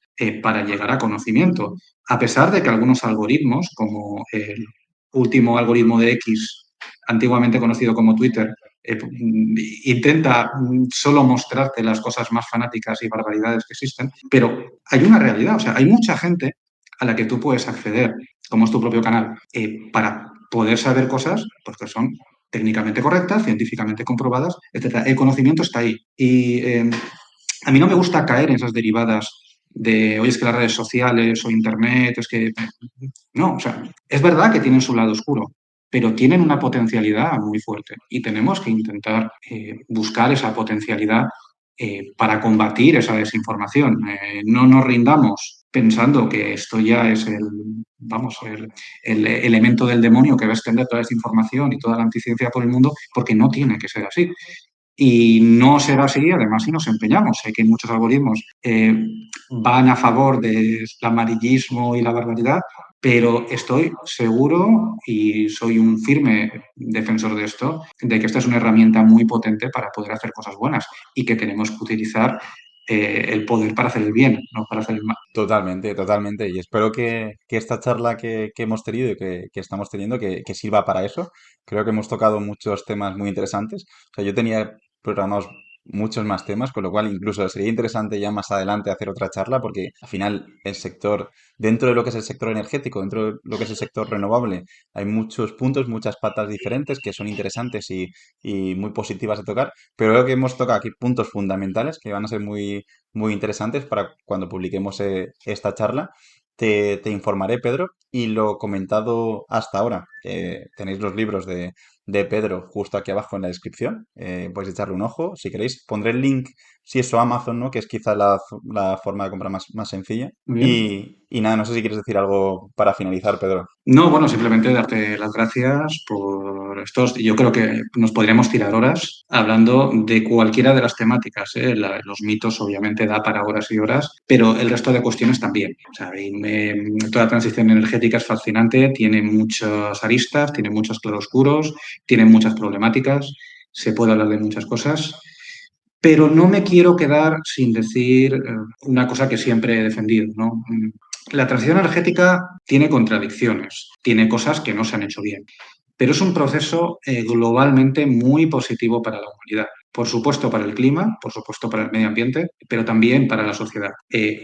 para llegar a conocimiento. A pesar de que algunos algoritmos, como el último algoritmo de X, antiguamente conocido como Twitter, intenta solo mostrarte las cosas más fanáticas y barbaridades que existen, pero hay una realidad, o sea, hay mucha gente a la que tú puedes acceder, como es tu propio canal, para poder saber cosas pues, que son técnicamente correctas, científicamente comprobadas, etcétera. El conocimiento está ahí. Y a mí no me gusta caer en esas derivadas de, oye, es que las redes sociales o Internet, es que... No, o sea, es verdad que tienen su lado oscuro, pero tienen una potencialidad muy fuerte y tenemos que intentar buscar esa potencialidad para combatir esa desinformación. No nos rindamos pensando que esto ya es vamos, el elemento del demonio que va a extender toda esta información y toda la anticiencia por el mundo, porque no tiene que ser así. Y no será así, además, si nos empeñamos. Sé que muchos algoritmos van a favor del amarillismo y la barbaridad, pero estoy seguro y soy un firme defensor de esto, de que esta es una herramienta muy potente para poder hacer cosas buenas y que tenemos que utilizar el poder para hacer el bien, no para hacer el mal. Totalmente, totalmente. Y espero que esta charla que hemos tenido y que estamos teniendo que sirva para eso. Creo que hemos tocado muchos temas muy interesantes. O sea, yo tenía programados muchos más temas, con lo cual incluso sería interesante ya más adelante hacer otra charla, porque al final el sector, dentro de lo que es el sector energético, dentro de lo que es el sector renovable, hay muchos puntos, muchas patas diferentes que son interesantes y muy positivas de tocar. Pero creo que hemos tocado aquí puntos fundamentales que van a ser muy interesantes para cuando publiquemos esta charla. Te informaré, Pedro, y lo comentado hasta ahora. Tenéis los libros de Pedro justo aquí abajo en la descripción. Podéis echarle un ojo. Si queréis, pondré el link, si eso, a Amazon, ¿no? Que es quizá la forma de compra más sencilla. Muy bien. Y nada, no sé si quieres decir algo para finalizar, Pedro. No, bueno, simplemente darte las gracias por estos. Yo creo que nos podríamos tirar horas hablando de cualquiera de las temáticas, ¿eh? Los mitos obviamente da para horas y horas, pero el resto de cuestiones también. O sea, toda la transición energética es fascinante, tiene muchas aristas, tiene muchos claroscuros, tiene muchas problemáticas, se puede hablar de muchas cosas. Pero no me quiero quedar sin decir una cosa que siempre he defendido, ¿no? La transición energética tiene contradicciones, tiene cosas que no se han hecho bien, pero es un proceso globalmente muy positivo para la humanidad. Por supuesto para el clima, por supuesto para el medio ambiente, pero también para la sociedad.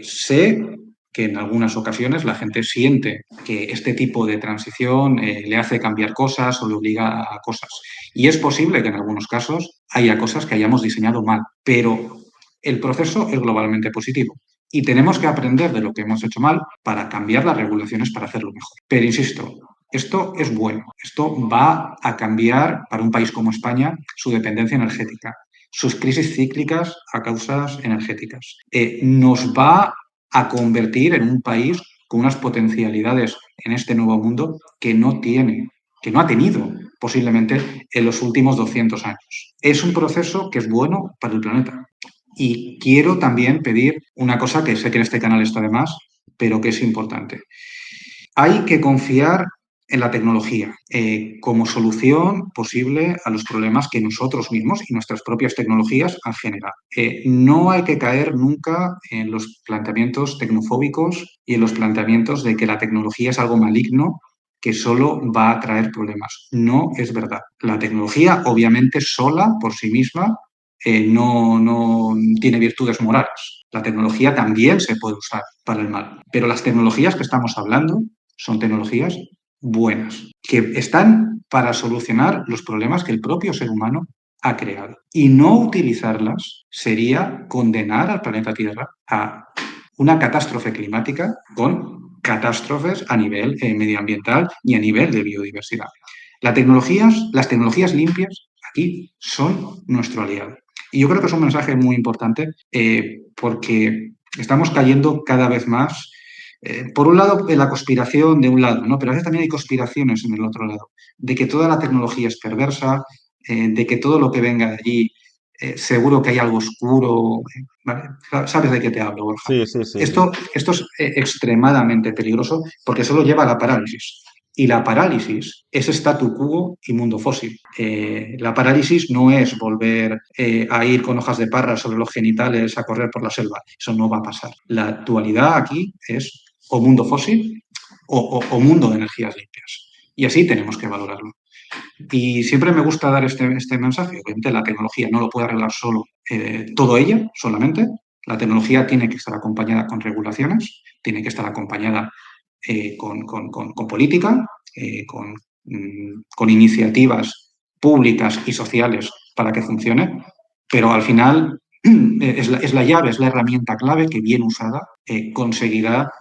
Sé que en algunas ocasiones la gente siente que este tipo de transición le hace cambiar cosas o le obliga a cosas. Y es posible que en algunos casos haya cosas que hayamos diseñado mal, pero el proceso es globalmente positivo. Y tenemos que aprender de lo que hemos hecho mal para cambiar las regulaciones para hacerlo mejor. Pero insisto, esto es bueno. Esto va a cambiar para un país como España su dependencia energética, sus crisis cíclicas a causas energéticas. Nos va a convertir en un país con unas potencialidades en este nuevo mundo que no tiene, que no ha tenido posiblemente en los últimos 200 años. Es un proceso que es bueno para el planeta. Y quiero también pedir una cosa que sé que en este canal está de más, pero que es importante. Hay que confiar en la tecnología como solución posible a los problemas que nosotros mismos y nuestras propias tecnologías han generado. No hay que caer nunca en los planteamientos tecnofóbicos y en los planteamientos de que la tecnología es algo maligno que solo va a traer problemas. No es verdad. La tecnología, obviamente, sola por sí misma, no tiene virtudes morales. La tecnología también se puede usar para el mal, pero las tecnologías que estamos hablando son tecnologías buenas, que están para solucionar los problemas que el propio ser humano ha creado. Y no utilizarlas sería condenar al planeta Tierra a una catástrofe climática con catástrofes a nivel medioambiental y a nivel de biodiversidad. Las tecnologías limpias aquí son nuestro aliado. Y yo creo que es un mensaje muy importante porque estamos cayendo cada vez más por un lado, la conspiración de un lado, ¿no? Pero a veces también hay conspiraciones en el otro lado, de que toda la tecnología es perversa, de que todo lo que venga de allí seguro que hay algo oscuro. ¿Vale? ¿Sabes de qué te hablo, Borja? Sí, sí, sí, sí. Esto es extremadamente peligroso porque solo lleva a la parálisis. Y la parálisis es statu quo y mundo fósil. La parálisis no es volver a ir con hojas de parra sobre los genitales a correr por la selva. Eso no va a pasar. La dualidad aquí es o mundo fósil o mundo de energías limpias. Y así tenemos que valorarlo. Y siempre me gusta dar este mensaje. Obviamente la tecnología no lo puede arreglar solo, todo ella, solamente. La tecnología tiene que estar acompañada con regulaciones, tiene que estar acompañada con política, con iniciativas públicas y sociales para que funcione, pero al final es la llave, es la herramienta clave que bien usada conseguirá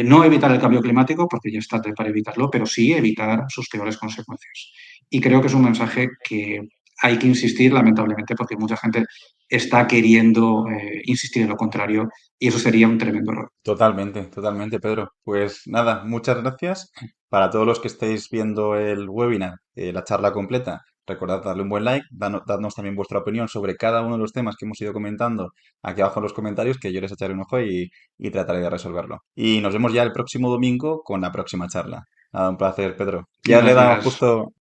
no evitar el cambio climático, porque ya es tarde para evitarlo, pero sí evitar sus peores consecuencias. Y creo que es un mensaje que hay que insistir, lamentablemente, porque mucha gente está queriendo insistir en lo contrario y eso sería un tremendo error. Totalmente, totalmente, Pedro. Pues nada, muchas gracias. Para todos los que estéis viendo el webinar, la charla completa, recordad darle un buen like, dadnos también vuestra opinión sobre cada uno de los temas que hemos ido comentando aquí abajo en los comentarios, que yo les echaré un ojo y trataré de resolverlo. Y nos vemos ya el próximo domingo con la próxima charla. Nada, un placer, Pedro. Ya le he dado Gracias. justo